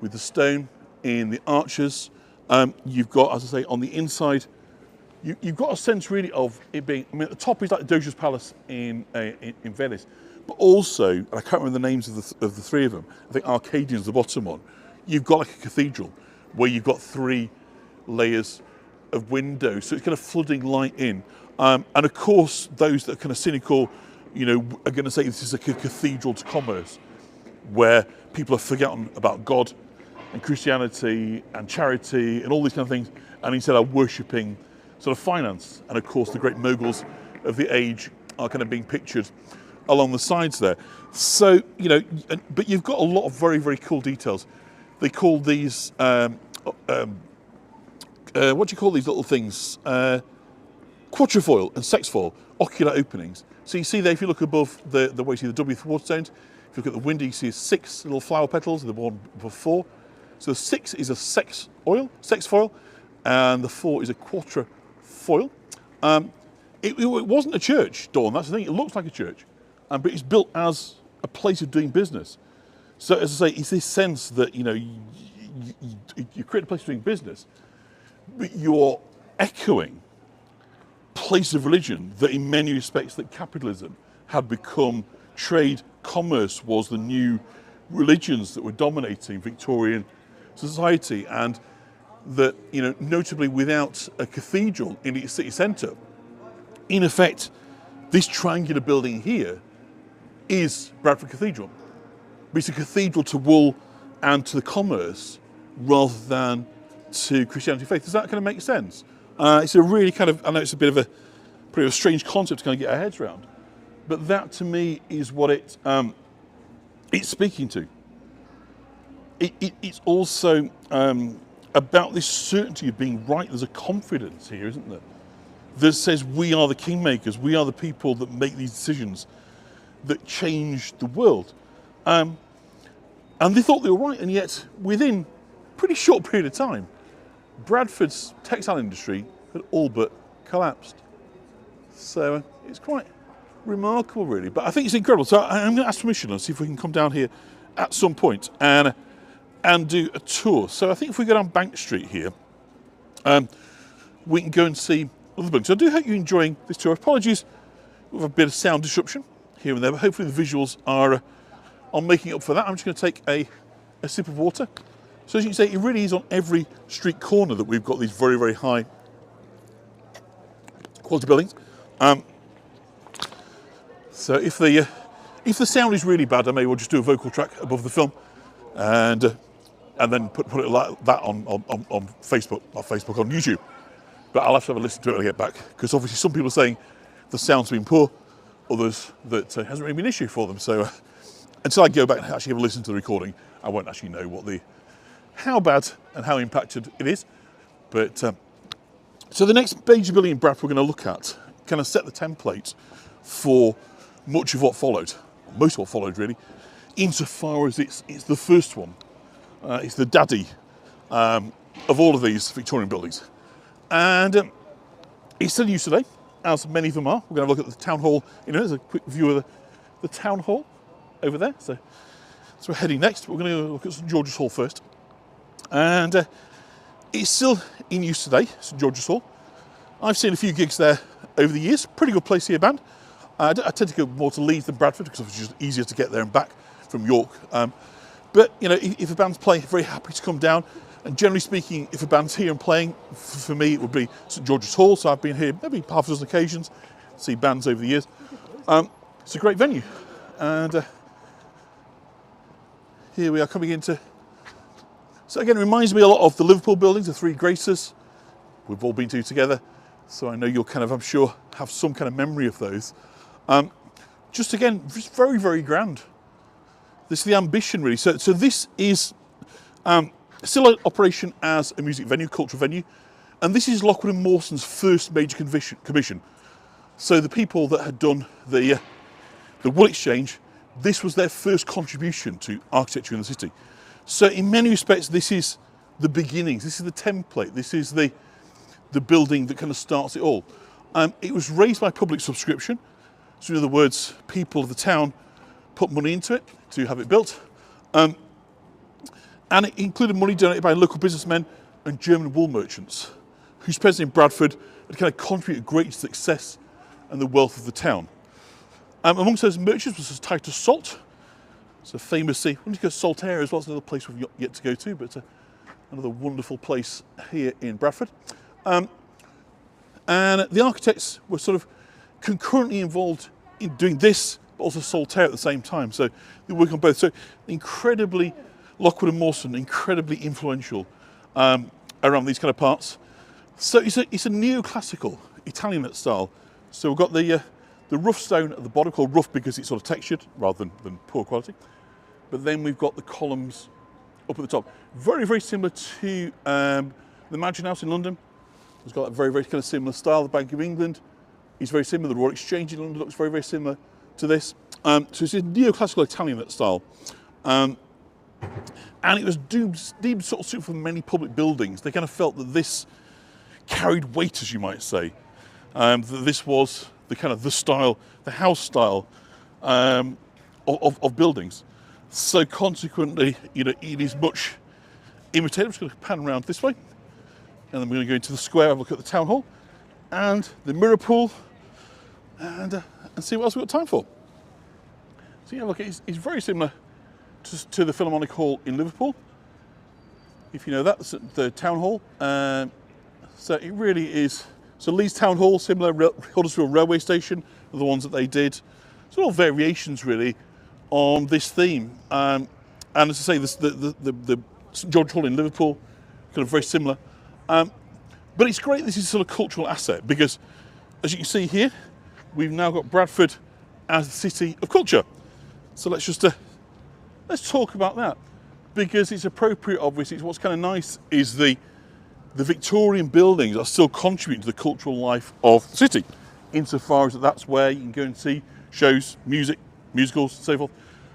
with the stone in the arches. You've got, as I say, on the inside, you've got a sense really of it being, I mean, at the top is like the Doge's Palace in Venice, but also, and I can't remember the names of the three of them, I think Arcadian's the bottom one, you've got like a cathedral where you've got 3 layers of windows, so it's kind of flooding light in. And of course, those that are kind of cynical, you know, are going to say this is a cathedral to commerce, where people have forgotten about God and Christianity and charity and all these kind of things, and instead are worshipping sort of finance. And of course, the great moguls of the age are kind of being pictured along the sides there. So, you know, but you've got a lot of very, very cool details. They call these, what do you call these little things? Quatrefoil and sexfoil, ocular openings. So you see there, if you look above the way you see the W waterstones, if you look at the window, you see 6 little flower petals, the one above 4. So the 6 is a sexfoil, and the 4 is a quatrefoil. It wasn't a church, Dawn, that's the thing. It looks like a church, but it's built as a place of doing business. So as I say, it's this sense that, you know, you create a place of doing business, but you're echoing place of religion that in many respects that capitalism had become, trade, commerce was the new religions that were dominating Victorian society, and that, you know, notably without a cathedral in its city centre, in effect, this triangular building here is Bradford Cathedral. But it's a cathedral to wool and to the commerce rather than to Christianity faith. Does that kind of make sense? It's a really kind of, I know it's a bit of a pretty strange concept to kind of get our heads around, but that to me is what it's speaking to. It's also about this certainty of being right. There's a confidence here, isn't there? That says we are the kingmakers, we are the people that make these decisions that change the world. And they thought they were right, and yet within a pretty short period of time, Bradford's textile industry had all but collapsed. So it's quite remarkable, really. But I think it's incredible. So I'm going to ask permission and see if we can come down here at some point and do a tour. So I think if we go down Bank Street here, we can go and see other buildings. So I do hope you're enjoying this tour. Apologies with a bit of sound disruption here and there, but hopefully the visuals are making up for that. I'm just going to take a sip of water. So as you can see, it really is on every street corner that we've got these very, very high quality buildings. So if the sound is really bad, I may well just do a vocal track above the film, and then put it like that on Facebook, not Facebook, on YouTube. But I'll have to have a listen to it when I get back, because obviously some people are saying the sound's been poor, others that it hasn't really been an issue for them. So until I go back and actually have a listen to the recording, I won't actually know how bad and how impacted it is. But so the next major building in Bradford we're going to look at kind of set the template for much of what followed, most of what followed really, insofar as it's the first one. It's the daddy of all of these Victorian buildings. And it's still in use today, as many of them are. We're going to have a look at the town hall. You know, there's a quick view of the town hall over there. So we're heading next. We're going to look at St George's Hall first. And it's still in use today, St George's Hall. I've seen a few gigs there over the years. Pretty good place to hear a band. I tend to go more to Leeds than Bradford because it's just easier to get there and back from York. But, you know, if a band's playing, very happy to come down. And generally speaking, if a band's here and playing, for me, it would be St George's Hall. So I've been here maybe half a dozen occasions, see bands over the years. It's a great venue. And here we are coming into... So again, it reminds me a lot of the Liverpool buildings, the Three Graces. We've all been to together. So I know you'll kind of, I'm sure, have some kind of memory of those. Just again, just very, very grand. This is the ambition, really. So this is... still in operation as a music venue, cultural venue. And this is Lockwood and Mawson's first major commission. So the people that had done the Wool Exchange, this was their first contribution to architecture in the city. So in many respects, this is the beginnings. This is the template. This is the building that kind of starts it all. It was raised by public subscription. So in other words, people of the town put money into it to have it built. And it included money donated by local businessmen and German wool merchants, whose presence in Bradford had kind of contributed great to success and the wealth of the town. Amongst those merchants was Titus Salt. It's a famous, we need to go to Saltaire as well. It's another place we've yet to go to, but another wonderful place here in Bradford. And the architects were sort of concurrently involved in doing this, but also Saltaire at the same time. So they work on both. So incredibly, Lockwood and Mawson, incredibly influential around these kind of parts. So it's a neoclassical Italianate style. So we've got the rough stone at the bottom, called rough because it's sort of textured rather than poor quality. But then we've got the columns up at the top. Very, very similar to the Mansion House in London. It's got that very, very kind of similar style. The Bank of England is very similar. The Royal Exchange in London looks very, very similar to this. So it's a neoclassical Italianate style. And it was deemed sort of suitable for many public buildings. They kind of felt that this carried weight, as you might say. That this was the style, the house style of buildings. So consequently, it is much imitated. I'm just going to pan around this way, and then we're going to go into the square, have a look at the town hall and the mirror pool, and see what else we've got time for. So yeah, look, it's very similar to the Philharmonic Hall in Liverpool. If you know that, that's the town hall. So it really is. So Leeds Town Hall, similar, Huddersfield Railway Station, are the ones that they did. So all variations really on this theme. And as I say, the St George Hall in Liverpool, kind of very similar. But it's great, this is sort of cultural asset, because as you can see here, we've now got Bradford as the city of culture. So let's just, let's talk about that, because it's appropriate, obviously. What's kind of nice is the Victorian buildings are still contributing to the cultural life of the city, insofar as that's where you can go and see shows, music, musicals, and so forth.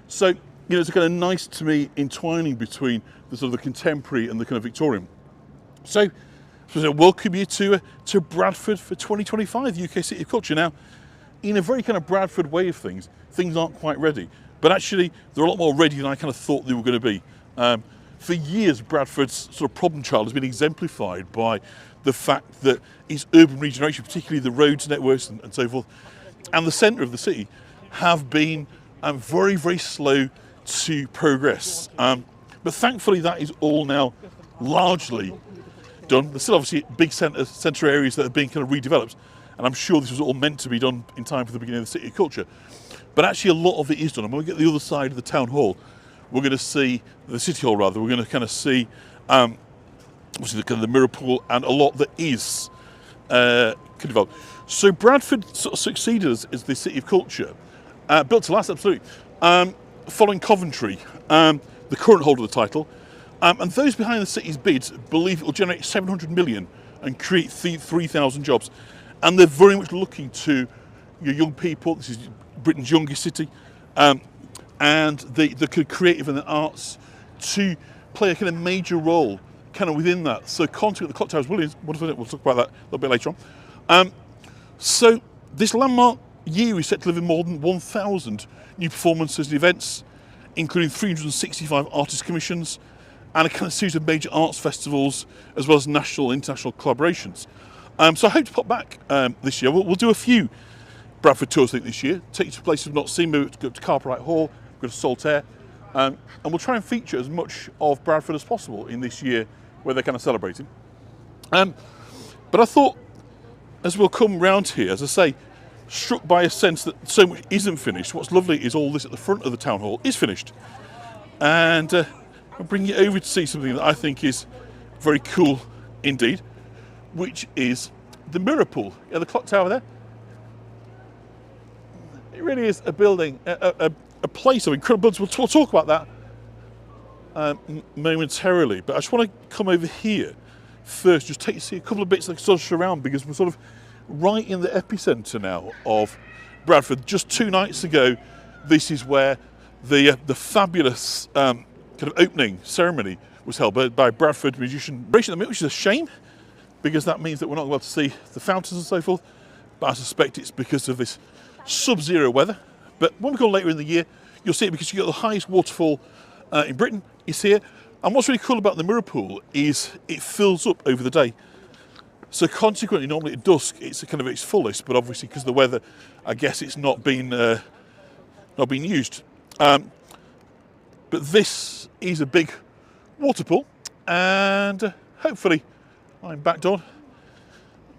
So, it's kind of nice to me entwining between the sort of the contemporary and the kind of Victorian. So welcome you to Bradford for 2025, the UK City of Culture. Now, in a very kind of Bradford way of things aren't quite ready, but actually they're a lot more ready than I kind of thought they were going to be. For years, Bradford's sort of problem child has been exemplified by the fact that its urban regeneration, particularly the roads networks and so forth, and the centre of the city, have been very, very slow to progress. But thankfully, that is all now largely done. There's still obviously big centre areas that are being kind of redeveloped, and I'm sure this was all meant to be done in time for the beginning of the City of Culture. But actually, a lot of it is done. And when we get to the other side of the town hall, we're going to see the city hall, rather. We're going to kind of see obviously the mirror pool and a lot that is developed. So Bradford sort of succeeded as the city of culture, built to last, absolutely. Following Coventry, the current holder of the title, and those behind the city's bids believe it will generate 700 million and create 3,000 jobs. And they're very much looking to your young people. This is Britain's youngest city. And the creative and the arts to play a kind of major role kind of within that. So consequently, the Clock Tower is wonderful. We'll talk about that a little bit later on. So this landmark year is set to deliver more than 1,000 new performances and events, including 365 artist commissions and a kind of series of major arts festivals, as well as national and international collaborations. So I hope to pop back this year. We'll do a few Bradford tours, I think, this year. Take you to places we've not seen. Maybe go to Cartwright Hall, go to Saltaire, and we'll try and feature as much of Bradford as possible in this year where they're kind of celebrating. But I thought, as we'll come round here, as I say, struck by a sense that so much isn't finished. What's lovely is all this at the front of the town hall is finished. And I'll bring you over to see something that I think is very cool indeed, which is the mirror pool. Yeah, the clock tower there. It really is a building, a place of incredible buildings. We'll talk about that momentarily, but I just want to come over here first just take you to see a couple of bits that sort of surround, because we're sort of right in the epicentre now of Bradford. Just 2 nights ago, this is where the fabulous kind of opening ceremony was held by Bradford musician, which is a shame, because that means that we're not able to see the fountains and so forth, but I suspect it's because of this sub-zero weather. But when we go later in the year, you'll see it, because you've got the highest waterfall in Britain is here. And what's really cool about the mirror pool is it fills up over the day. So consequently, normally at dusk, it's kind of its fullest, but obviously because of the weather, I guess it's not been used. But this is a big water pool, and hopefully I'm backed on.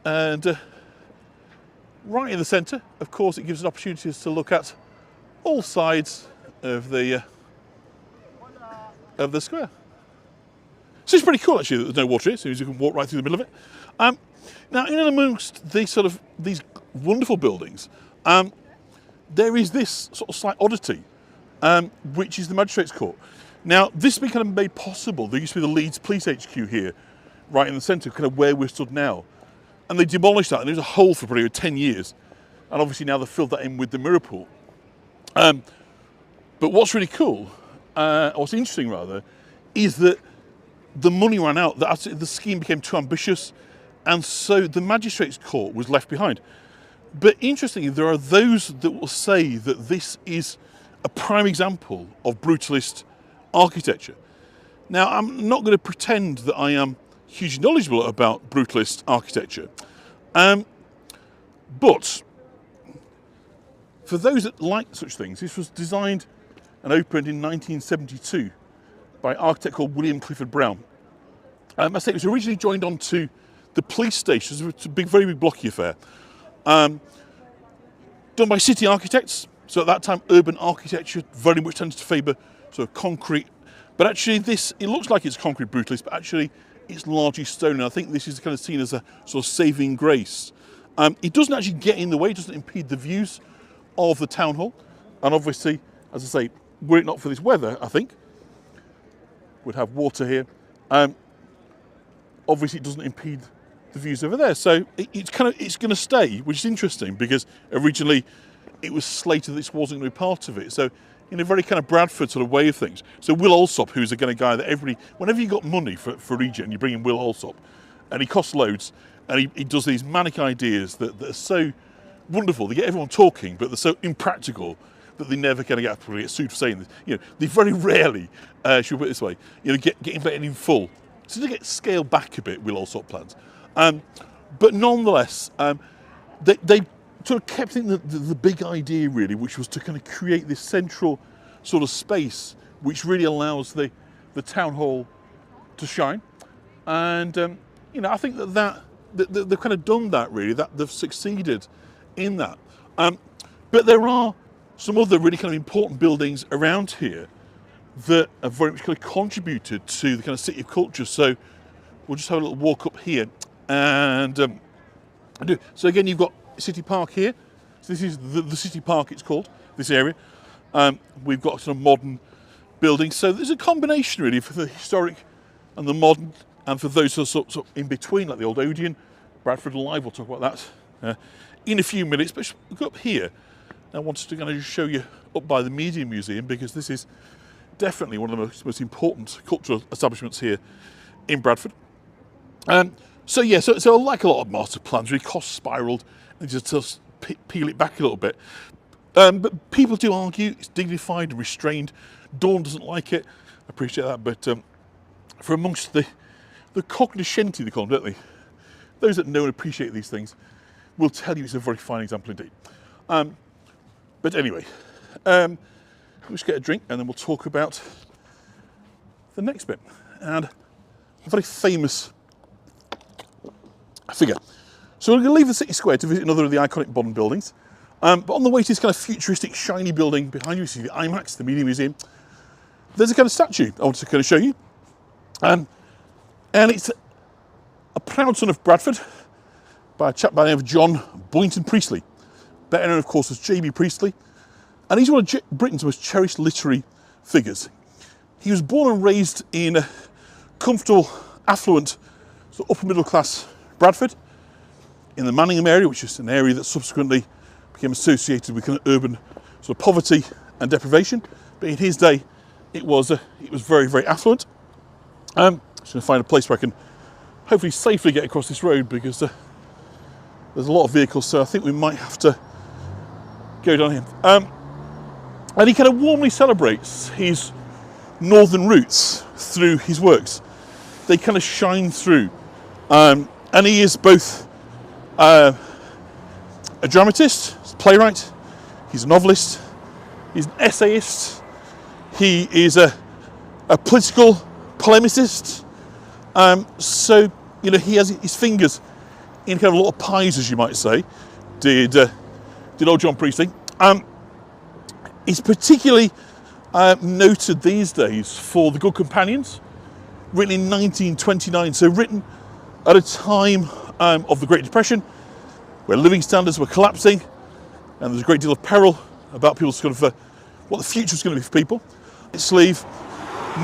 And right in the centre, of course, it gives us opportunities to look at all sides of the square. So it's pretty cool, actually, that there's no water here, so you can walk right through the middle of it. Now, in and amongst these wonderful buildings, there is this sort of slight oddity, which is the Magistrates' Court. Now, this has been kind of made possible. There used to be the Leeds Police HQ here, right in the centre, kind of where we're stood now. And they demolished that, and there was a hole for probably 10 years. And obviously now they've filled that in with the mirror pool. But what's really cool, or what's interesting rather, is that the money ran out, the scheme became too ambitious, and so the Magistrates' Court was left behind. But interestingly, there are those that will say that this is a prime example of brutalist architecture. Now, I'm not going to pretend that I am hugely knowledgeable about brutalist architecture, but for those that like such things, this was designed and opened in 1972 by an architect called William Clifford Brown. I say it was originally joined onto the police station. It's a very big blocky affair. Done by city architects. So at that time, urban architecture very much tends to favour sort of concrete. But actually it looks like it's concrete brutalist, but actually it's largely stone. And I think this is kind of seen as a sort of saving grace. It doesn't actually get in the way, it doesn't impede the views of the town hall. And obviously, as I say, were it not for this weather, I think, we'd have water here. Obviously, it doesn't impede the views over there. So it's going to stay, which is interesting, because originally it was slated that this wasn't going to be part of it. So in a very kind of Bradford sort of way of things. So Will Alsop, who's the kind of guy that whenever you got money for Regent, you bring in Will Alsop, and he costs loads, and he does these manic ideas that are so wonderful. They get everyone talking, but they're so impractical that they never kind of get sued for saying this. You know, they very rarely, should we put it this way, get implemented in full. So they get scaled back a bit, Will Alsop plans. But nonetheless, they sort of kept in the big idea really, which was to kind of create this central sort of space which really allows the town hall to shine. And I think that they've kind of done that really, that they've succeeded in that. But there are some other really kind of important buildings around here that have very much kind of contributed to the kind of city of culture. So we'll just have a little walk up here, and so again, you've got City Park here. So this is the City Park, it's called, this area. We've got some modern buildings. So there's a combination really for the historic and the modern, and for those who are sort of in between, like the old Odeon, Bradford Alive, we'll talk about that in a few minutes. But we'll go up here. I wanted to kind of just show you up by the Media Museum, because this is definitely one of the most important cultural establishments here in Bradford. So like a lot of master plans, really cost spiraled, and just peel it back a little bit. But people do argue it's dignified and restrained. Dawn doesn't like it. I appreciate that, but for amongst the cognoscenti, they call them, don't they? Those that know and appreciate these things will tell you it's a very fine example indeed. But anyway, we'll just get a drink and then we'll talk about the next bit. And a very famous figure. So we're going to leave the city square to visit another of the iconic modern buildings. But on the way to this kind of futuristic, shiny building behind you, you see the IMAX, the Media Museum. There's a kind of statue I want to kind of show you. And it's a proud son of Bradford by a chap by the name of John Boynton Priestley, better known, of course, as J.B. Priestley. And he's one of Britain's most cherished literary figures. He was born and raised in a comfortable, affluent so upper middle class Bradford, in the Manningham area, which is an area that subsequently became associated with kind of urban sort of poverty and deprivation. But in his day, it was very, very affluent. I'm just going to find a place where I can hopefully safely get across this road, because there's a lot of vehicles, so I think we might have to go down here. And he kind of warmly celebrates his northern roots through his works. They kind of shine through. And he is both a dramatist, a playwright, he's a novelist, he's an essayist, he is a political polemicist. So, you know, he has his fingers in kind of a lot of pies, as you might say, did old John Priestley. He's particularly noted these days for The Good Companions, written in 1929, so written at a time of the Great Depression, where living standards were collapsing, and there's a great deal of peril about people's kind of what the future is going to be for people. Sleeve,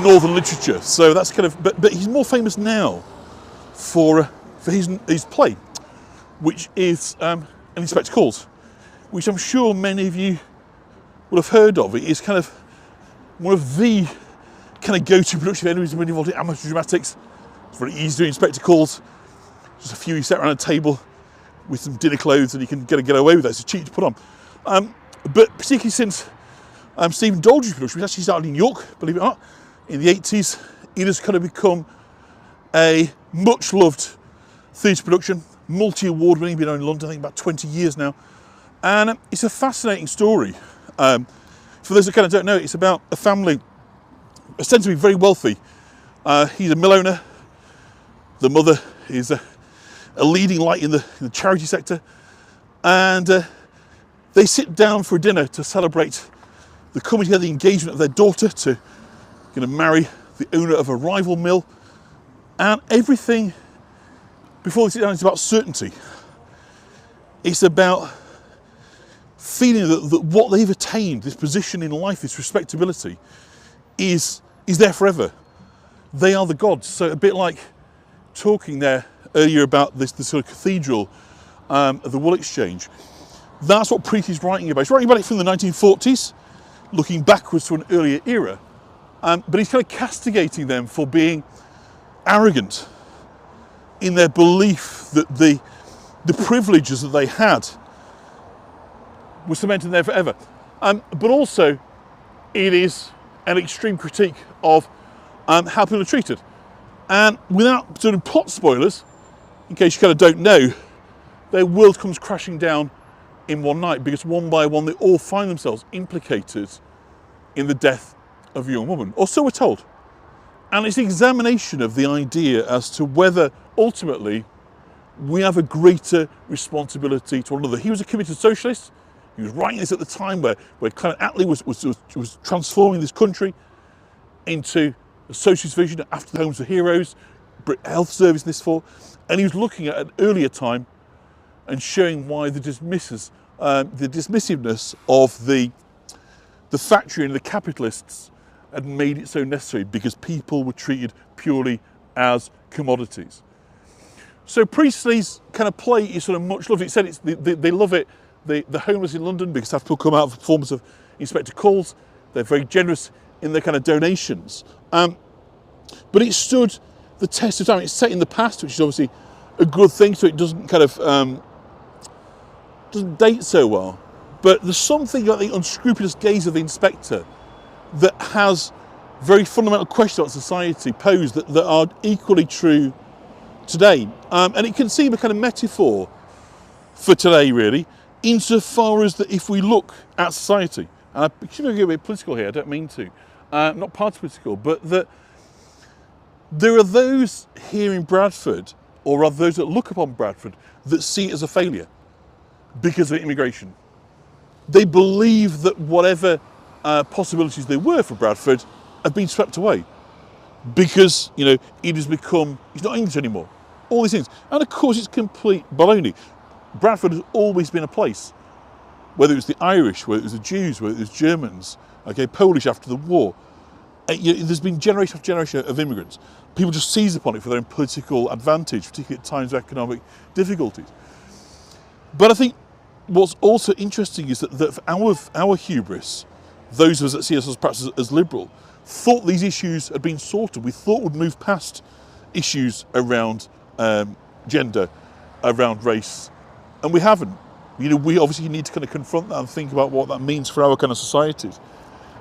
Northern literature. So that's kind of, but he's more famous now for his play, which is An Inspector Calls, which I'm sure many of you will have heard of. It is kind of one of the kind of go-to production of anyone who's involved in amateur dramatics. It's very easy to do Inspector Calls. Just a few you sit around a table with some dinner clothes and you can get away with that. It's cheap to put on. But particularly since Stephen Daldry's production, which actually started in York, believe it or not, in the 80s, it has kind of become a much loved theatre production, multi-award winning, been on in London, I think about 20 years now. And it's a fascinating story. For those that kind of don't know, it's about a family ostensibly very wealthy. He's a mill owner. The mother is a leading light in the charity sector. And they sit down for dinner to celebrate the coming together, the engagement of their daughter to marry the owner of a rival mill. And everything before they sit down is about certainty. It's about feeling that what they've attained, this position in life, this respectability, is there forever. They are the gods. So a bit like talking there earlier about this sort of cathedral of the Wool Exchange. That's what Priestley's writing about. He's writing about it from the 1940s, looking backwards to an earlier era. But he's kind of castigating them for being arrogant in their belief that the privileges that they had were cemented there forever. But also, it is an extreme critique of how people are treated. And without sort of plot spoilers, in case you kind of don't know, their world comes crashing down in one night, because one by one they all find themselves implicated in the death of a young woman, or so we're told. And it's an examination of the idea as to whether ultimately we have a greater responsibility to one another. He was a committed socialist. He was writing this at the time where Clement Attlee was transforming this country into a socialist vision after the Homes of Heroes, Health Service in this for, and he was looking at an earlier time and showing why the dismissiveness of the factory and the capitalists had made it so necessary, because people were treated purely as commodities. So Priestley's kind of play is sort of much loved. It said they love it. The homeless in London, because after people come out for performance of Inspector Calls, they're very generous in their kind of donations. But it stood the test of time. It's set in the past, which is obviously a good thing, so it doesn't kind of doesn't date so well. But there's something about the unscrupulous gaze of the inspector that has very fundamental questions about society posed that are equally true today. And it can seem a kind of metaphor for today, really, insofar as that if we look at society, and I should get a bit political here, I don't mean to, not party political, but that there are those here in Bradford, or rather those that look upon Bradford, that see it as a failure because of immigration. They believe that whatever possibilities there were for Bradford have been swept away because, it has become, it's not English anymore. All these things. And of course it's complete baloney. Bradford has always been a place, whether it was the Irish, whether it was the Jews, whether it was Germans, Polish after the war, there's been generation after generation of immigrants. People just seize upon it for their own political advantage, particularly at times of economic difficulties. But I think what's also interesting is that our hubris, those of us that see us as perhaps as liberal, thought these issues had been sorted. We thought we'd move past issues around gender, around race, and we haven't. We obviously need to kind of confront that and think about what that means for our kind of societies.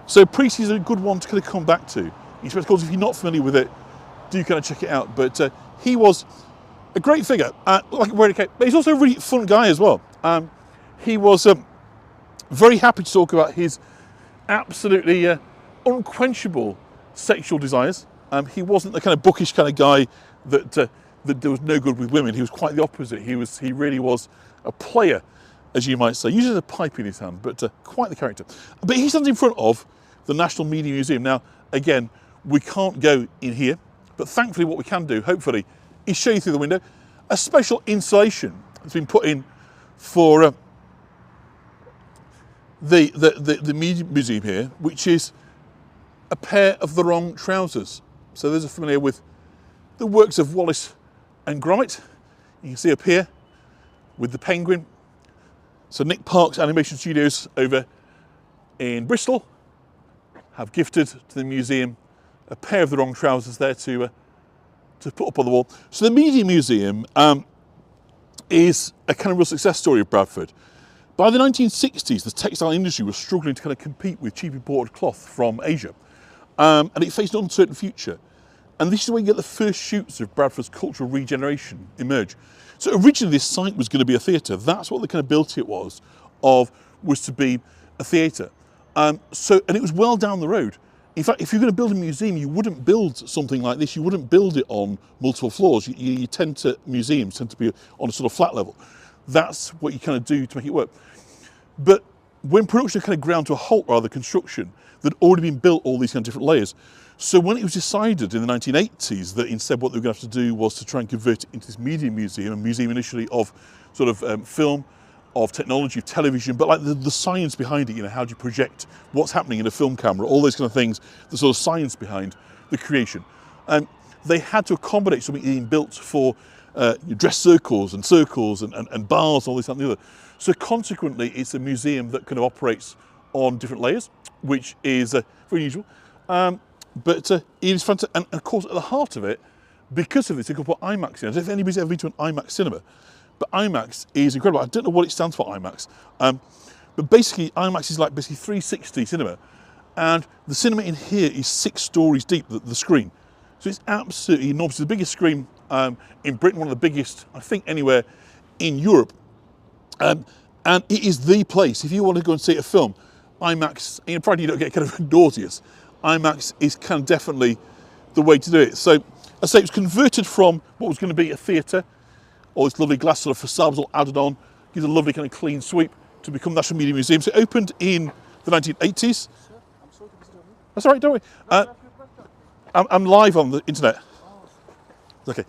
So Priest is a good one to kind of come back to. Of course, if you're not familiar with it, do kind of check it out. But he was a great figure, but he's also a really fun guy as well. He was very happy to talk about his absolutely unquenchable sexual desires. He wasn't the kind of bookish kind of guy that there was no good with women. He was quite the opposite. He really was a player, as you might say. Usually with a pipe in his hand, but quite the character. But he stands in front of the National Media Museum. Now, again, we can't go in here, but thankfully what we can do, hopefully, is show you through the window a special installation that's been put in for the Media Museum here, which is a pair of the wrong trousers. So those are familiar with the works of Wallace and Gromit. You can see up here with the penguin. So Nick Park's Animation Studios over in Bristol have gifted to the museum a pair of the wrong trousers there to put up on the wall. So the Media Museum is a kind of real success story of Bradford. By the 1960s, the textile industry was struggling to kind of compete with cheap imported cloth from Asia. And it faced an uncertain future. And this is where you get the first shoots of Bradford's cultural regeneration emerge. So originally this site was going to be a theatre. That's what the kind of built it was to be a theatre. And it was well down the road. In fact, if you're going to build a museum, you wouldn't build something like this. You wouldn't build it on multiple floors. Museums tend to be on a sort of flat level. That's what you kind of do to make it work. But when production kind of ground to a halt, rather, construction, there'd already been built all these kind of different layers. So when it was decided in the 1980s that instead what they were going to have to do was to try and convert it into this media museum, a museum initially of sort of film, of technology, of television, but like the science behind it, how do you project what's happening in a film camera, all those kind of things, the sort of science behind the creation. They had to accommodate something being built for dress circles and bars, all this and the other. So consequently, it's a museum that kind of operates on different layers, which is very unusual. But it is fantastic. And of course, at the heart of it, because of this, they could put IMAX in. I don't know if anybody's ever been to an IMAX cinema, but IMAX is incredible. I don't know what it stands for, IMAX. But basically, IMAX is like basically 360 cinema. And the cinema in here is 6 stories deep, the screen. So it's absolutely enormous. It's the biggest screen in Britain, one of the biggest, I think, anywhere in Europe. And it is the place, if you want to go and see a film, IMAX, provided you don't get kind of nauseous, IMAX is kind of definitely the way to do it. So, I say it was converted from what was going to be a theatre, all this lovely glass sort of facade was all added on, gives a lovely kind of clean sweep to become National Media Museum. So it opened in the 1980s. I'm sorry to disturb you. That's all right, don't worry. I'm live on the internet. Okay.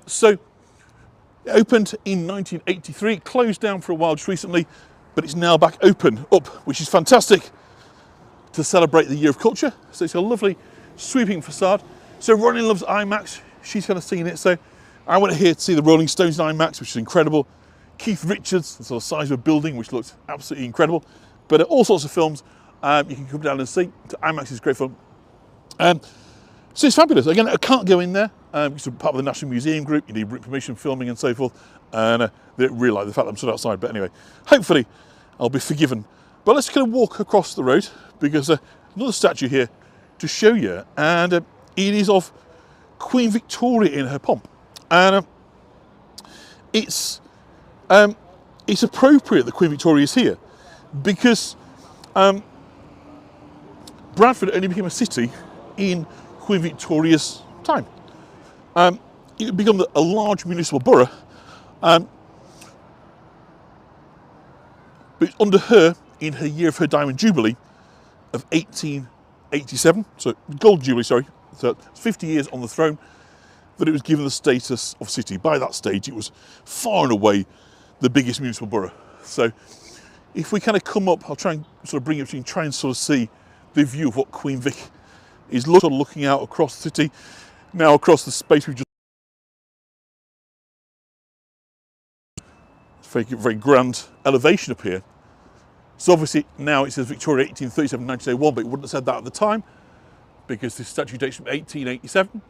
So it opened in 1983, it closed down for a while just recently, but it's now back open up, which is fantastic, to celebrate the Year of Culture. So it's a lovely sweeping facade. So Ronnie loves IMAX, she's kind of seen it. So I went here to see the Rolling Stones in IMAX, which is incredible. Keith Richards, the sort of size of a building, which looks absolutely incredible. But all sorts of films you can come down and see. So IMAX is great fun. So it's fabulous. Again, I can't go in there. It's part of the National Museum group. You need permission filming and so forth. And they don't really like the fact that I'm stood outside. But anyway, hopefully I'll be forgiven. But let's kind of walk across the road because another statue here to show you. And it is of Queen Victoria in her pomp. And it's appropriate that Queen Victoria is here because Bradford only became a city in Queen Victoria's time. It had become a large municipal borough, but it's under her, in her year of her Diamond Jubilee of 1887, so Gold Jubilee, sorry, so it's 50 years on the throne, that it was given the status of city. By that stage, it was far and away the biggest municipal borough. So if we kind of come up, I'll try and sort of bring it up so you can try and sort of see the view of what Queen Vic is looking out across the city, now across the space we've just. Very, very grand elevation up here. So obviously now it says Victoria 1837, 1901, but it wouldn't have said that at the time because this statue dates from 1887.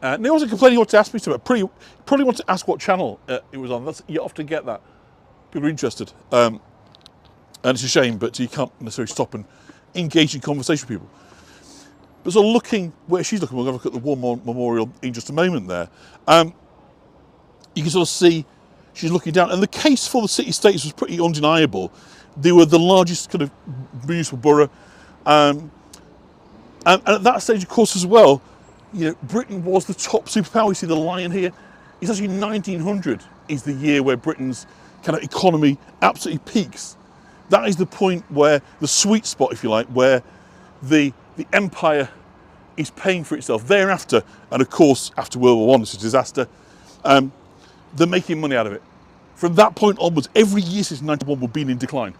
And they also complaining what to ask me to. Probably want to ask what channel it was on. You often get that. People are interested. And it's a shame, but you can't necessarily stop and engage in conversation with people. But sort of looking where she's looking, we'll have a look at the War Memorial in just a moment there. You can sort of see she's looking down, and the case for the city-states was pretty undeniable. They were the largest kind of municipal borough, and at that stage, of course, as well, you know, Britain was the top superpower. You see the lion here. It's actually 1900 is the year where Britain's kind of economy absolutely peaks. That is the point where the sweet spot, if you like, where the empire is paying for itself. Thereafter, and of course, after World War I, it's a disaster. They're making money out of it. From that point onwards, every year since 1991 will be in decline.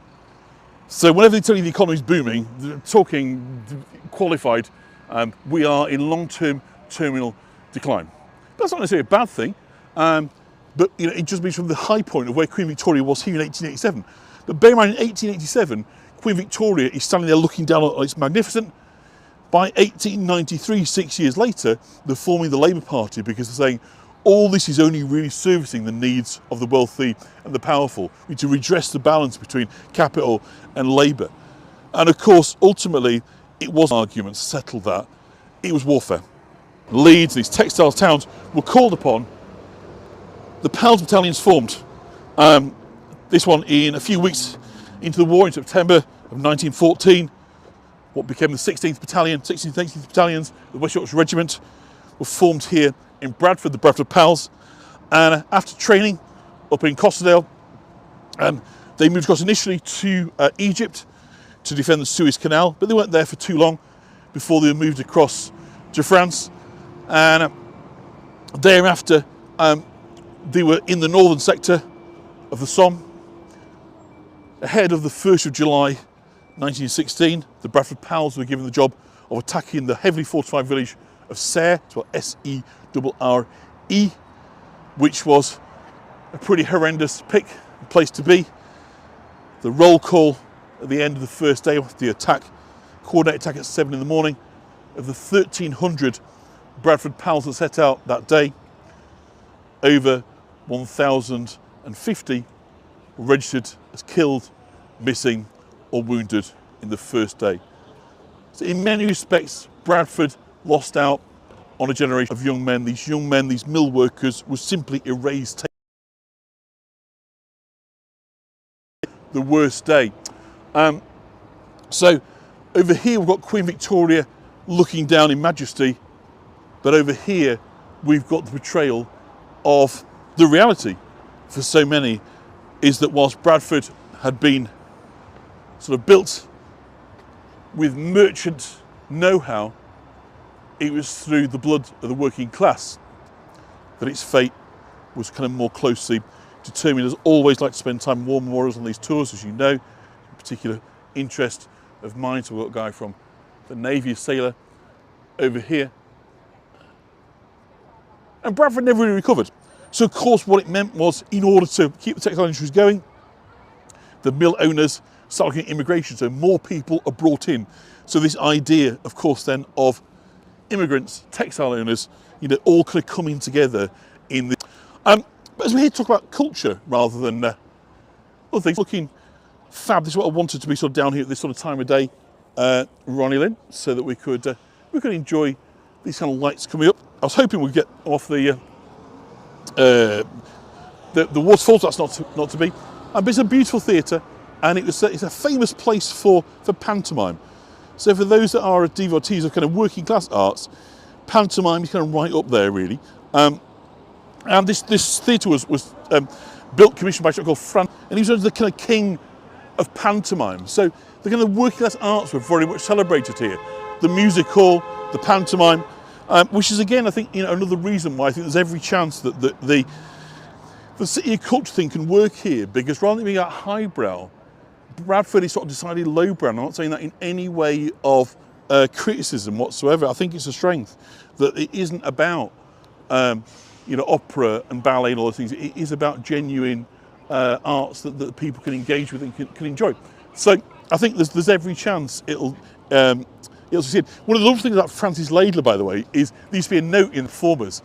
So whenever they tell you the economy's booming, they're talking qualified, we are in long-term terminal decline. That's not necessarily a bad thing, but you know, it just means from the high point of where Queen Victoria was here in 1887. But bear in mind, in 1887, Queen Victoria is standing there looking down on its magnificent. By 1893, 6 years later, they're forming the Labour Party because they're saying, all this is only really servicing the needs of the wealthy and the powerful. We need to redress the balance between capital and labour. And of course, ultimately, it was arguments settled that. It was warfare. Leeds, these textile towns, were called upon. The Pals battalions formed. This one in a few weeks into the war in September of 1914. What became the 16th Battalion, 16th and 18th Battalions, the West Yorkshire Regiment, were formed here in Bradford, the Bradford Pals, and after training up in Costerdale, they moved across initially to Egypt to defend the Suez Canal, but they weren't there for too long before they were moved across to France, and thereafter they were in the northern sector of the Somme. Ahead of the 1st of July 1916, the Bradford Pals were given the job of attacking the heavily fortified village of Serre, spelled S-E-R-R-E, which was a pretty horrendous place to be. The roll call at the end of the first day of the attack, coordinated attack at 7 in the morning, of the 1,300 Bradford Pals that set out that day, over 1,050 were registered as killed, missing or wounded in the first day. So in many respects, Bradford lost out on a generation of young men. These young men, these mill workers, were simply erased. The worst day. So over here we've got Queen Victoria looking down in majesty, but over here we've got the portrayal of the reality for so many is that whilst Bradford had been sort of built with merchant know-how, it was through the blood of the working class that its fate was kind of more closely determined. As always, like to spend time in war memorials on these tours, as you know, a particular interest of mine. So we've got a guy from the Navy, a sailor, over here. And Bradford never really recovered. So of course what it meant was, in order to keep the textile industries going, the mill owners started looking at immigration, so more people are brought in. So this idea, of course, then of immigrants, textile owners, you know, all kind of coming together in the. But as we're here to talk about culture rather than other things, looking fab. This is what I wanted to be sort of down here at this sort of time of day, Ronnie Lynn, so that we could enjoy these kind of lights coming up. I was hoping we'd get off the waterfalls. That's not to be. But it's a beautiful theatre, and it's a famous place for pantomime. So for those that are devotees of kind of working class arts, pantomime is kind of right up there, really. And this theatre was built, commissioned by a chap called Fran, and he was the kind of king of pantomime. So the kind of working class arts were very much celebrated here. The musical, the pantomime, which is again, I think, you know, another reason why I think there's every chance that the city of culture thing can work here, because rather than being at highbrow, Bradford is sort of decided lowbrow. I'm not saying that in any way of criticism whatsoever. I think it's a strength that it isn't about opera and ballet and all those things. It is about genuine arts that people can engage with and can enjoy. So I think there's every chance it'll succeed. One of the other things about Francis Laidler, by the way, is there used to be a note in the formers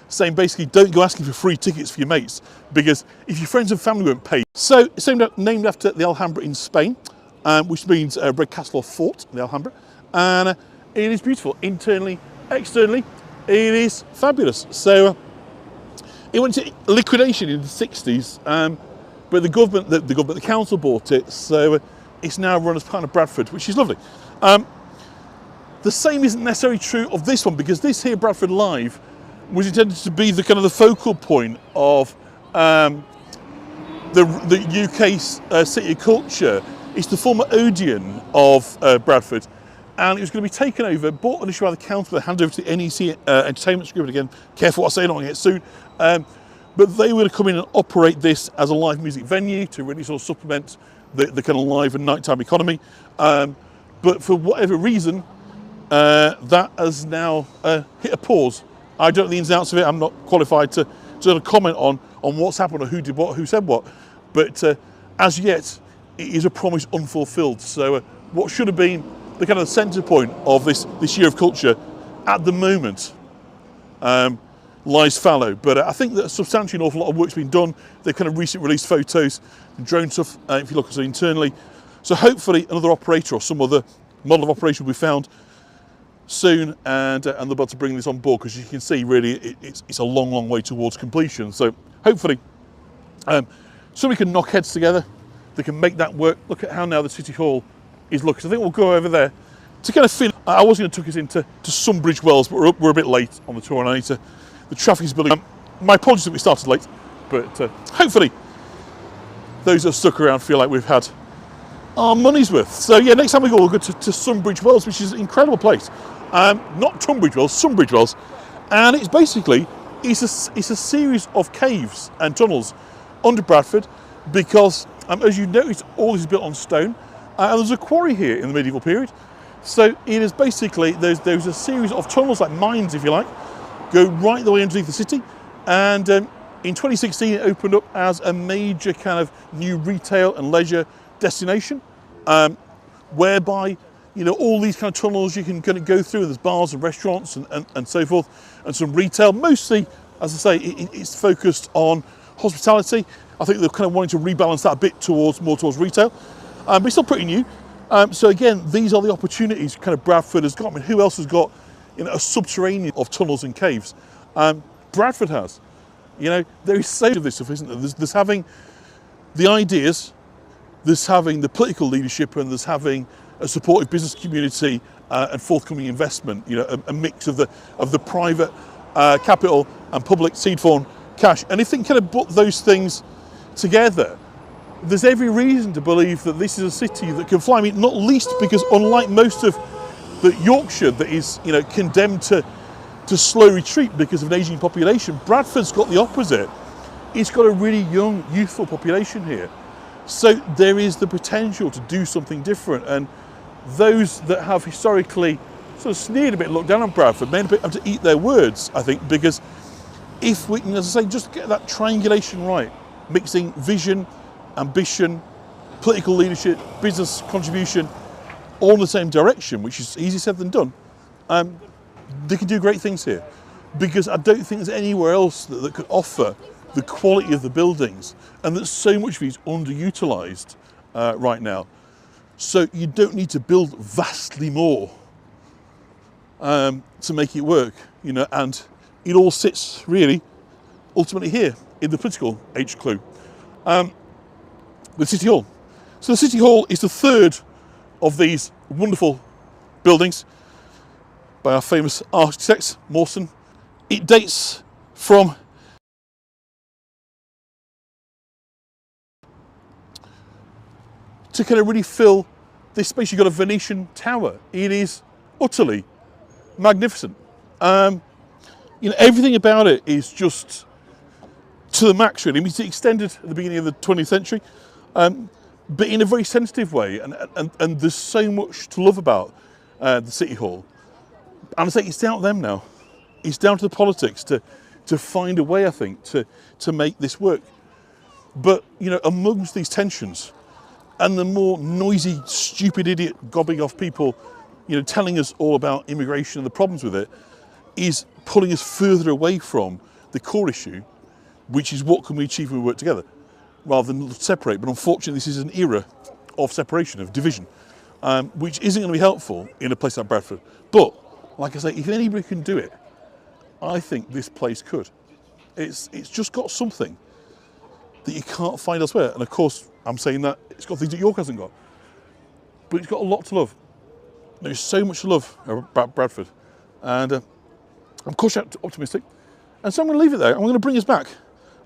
saying basically don't go asking for free tickets for your mates, because if your friends and family won't pay. So it's named after the Alhambra in Spain, which means Red Castle or Fort, the Alhambra, and it is beautiful internally, externally. It is fabulous. So it went to liquidation in the 60s, but the council bought it, so it's now run as part of Bradford, which is lovely. The same isn't necessarily true of this one, because this here, Bradford Live, was intended to be the kind of the focal point of the UK City of Culture. It's the former Odeon of Bradford, and it was going to be taken over, bought initially by the council, but handed over to the NEC Entertainment Group. And again, careful what I say, not get sued. But they were going to come in and operate this as a live music venue to really sort of supplement the kind of live and nighttime economy. But for whatever reason, that has now hit a pause. I don't know the ins and outs of it. I'm not qualified to sort of comment on what's happened or who did what, who said what. But as yet, it is a promise unfulfilled. So what should have been the kind of centre point of this year of culture, at the moment, lies fallow. But I think that substantially an awful lot of work's been done. They've kind of recently released photos and drone stuff, if you look at it internally. So hopefully another operator or some other model of operation will be found soon, and they're about to bring this on board, because you can see really it's a long way towards completion. So hopefully somebody can knock heads together, they can make that work. Look at how now the City Hall is looking. So I think we'll go over there to kind of feel. I was going to take us into Sunbridge Wells, but we're a bit late on the tour, and I need to, the traffic is building. My apologies that we started late, but hopefully those that have stuck around feel like we've had our money's worth. So yeah, next time we go, we'll go to Sunbridge Wells, which is an incredible place. Not Tunbridge Wells, Sunbridge Wells, and it's basically it's a series of caves and tunnels under Bradford, because as you notice, all this is built on stone, and there's a quarry here in the medieval period. So it is basically there's a series of tunnels, like mines if you like, go right the way underneath the city, and in 2016 it opened up as a major kind of new retail and leisure destination, whereby all these kind of tunnels you can kind of go through, and there's bars and restaurants and so forth, and some retail. Mostly, as I say, it's focused on hospitality. I think they're kind of wanting to rebalance that a bit more towards retail, but it's still pretty new. So again, these are the opportunities kind of Bradford has got. I mean, who else has got a subterranean of tunnels and caves? Bradford has. There is so much of this stuff, isn't there? There's having the ideas, there's having the political leadership, and there's having a supportive business community and forthcoming investment. A mix of the private capital and public seed fund cash. And if they kind of put those things together, there's every reason to believe that this is a city that can fly. I mean, not least because unlike most of the Yorkshire that is condemned to slow retreat because of an ageing population, Bradford's got the opposite. It's got a really young, youthful population here. So there is the potential to do something different, and those that have historically sort of sneered a bit, looked down on Bradford, may have to eat their words, I think, because if we can, as I say, just get that triangulation right, mixing vision, ambition, political leadership, business contribution, all in the same direction, which is easier said than done, they can do great things here. Because I don't think there's anywhere else that could offer the quality of the buildings, and that so much of it is underutilised right now. So you don't need to build vastly more to make it work, and it all sits really ultimately here in the political HQ with City Hall. So the City Hall is the third of these wonderful buildings by our famous architect, Mawson. It dates from to kind of really fill this space. You've got a Venetian tower. It is utterly magnificent. Everything about it is just to the max, really. I mean, it's extended at the beginning of the 20th century, but in a very sensitive way. And there's so much to love about the City Hall. And I say it's down to them now. It's down to the politics to find a way, I think, to make this work. But, you know, amongst these tensions and the more noisy, stupid idiot gobbing off people, you know, telling us all about immigration and the problems with it, is pulling us further away from the core issue, which is what can we achieve when we work together, rather than separate. But unfortunately, this is an era of separation, of division, which isn't going to be helpful in a place like Bradford. But, like I say, if anybody can do it, I think this place could. It's just got something that you can't find elsewhere. And of course, I'm saying that it's got things that York hasn't got. But it's got a lot to love. There's so much to love about Bradford. And I'm cautiously optimistic. And so I'm going to leave it there. I'm going to bring us back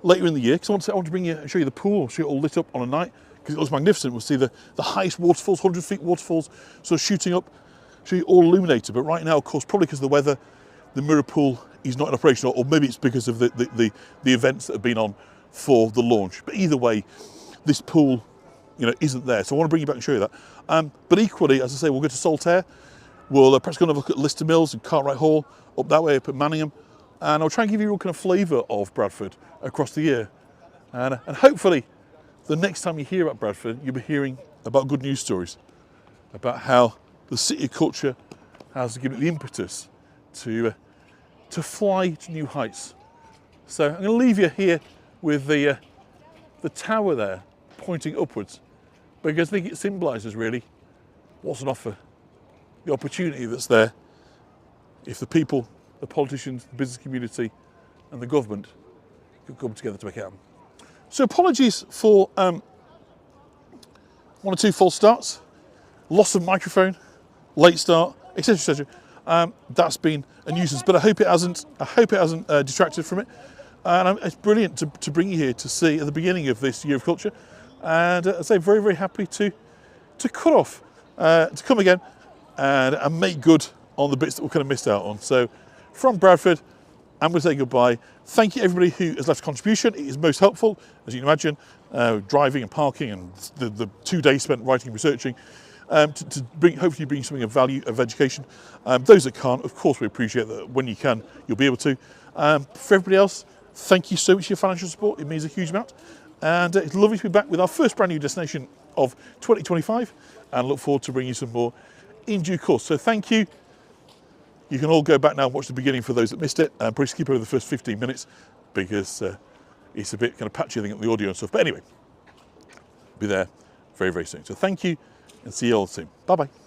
later in the year, because I want to bring you, show you the pool, show it all lit up on a night, because it looks magnificent. We'll see the highest waterfalls, 100 feet waterfalls, sort of shooting up, show you all illuminated. But right now, of course, probably because of the weather, the mirror pool is not in operation, or maybe it's because of the events that have been on for the launch. But either way, this pool, you know, isn't there. So I want to bring you back and show you that. But equally, as I say, we'll go to Saltaire. We'll perhaps go and have a look at Lister Mills and Cartwright Hall, up that way, up at Manningham. And I'll try and give you a real kind of flavour of Bradford across the year. And hopefully, the next time you hear about Bradford, you'll be hearing about good news stories, about how the city of culture has given it the impetus to fly to new heights. So I'm going to leave you here with the tower there pointing upwards, because I think it symbolises really what's on offer, the opportunity that's there if the people, the politicians, the business community and the government could come together to make it happen. So apologies for one or two false starts, loss of microphone, late start, etc, etc. That's been a nuisance, but I hope it hasn't detracted from it. And it's brilliant to bring you here to see at the beginning of this year of culture. And I say very, very happy to cut off, to come again and make good on the bits that we kind of missed out on. So from Bradford, I'm going to say goodbye. Thank you everybody who has left a contribution. It is most helpful, as you can imagine, driving and parking and the 2 days spent writing and researching, hopefully bring something of value, of education. Those that can't, of course, we appreciate that when you can, you'll be able to. For everybody else, thank you so much for your financial support. It means a huge amount. And it's lovely to be back with our first brand new destination of 2025, and look forward to bringing you some more in due course. So thank you. You can all go back now and watch the beginning for those that missed it, and probably skip over the first 15 minutes because it's a bit kind of patchy, I think, on the audio and stuff. But anyway, be there very, very soon. So thank you and see you all soon. Bye-bye.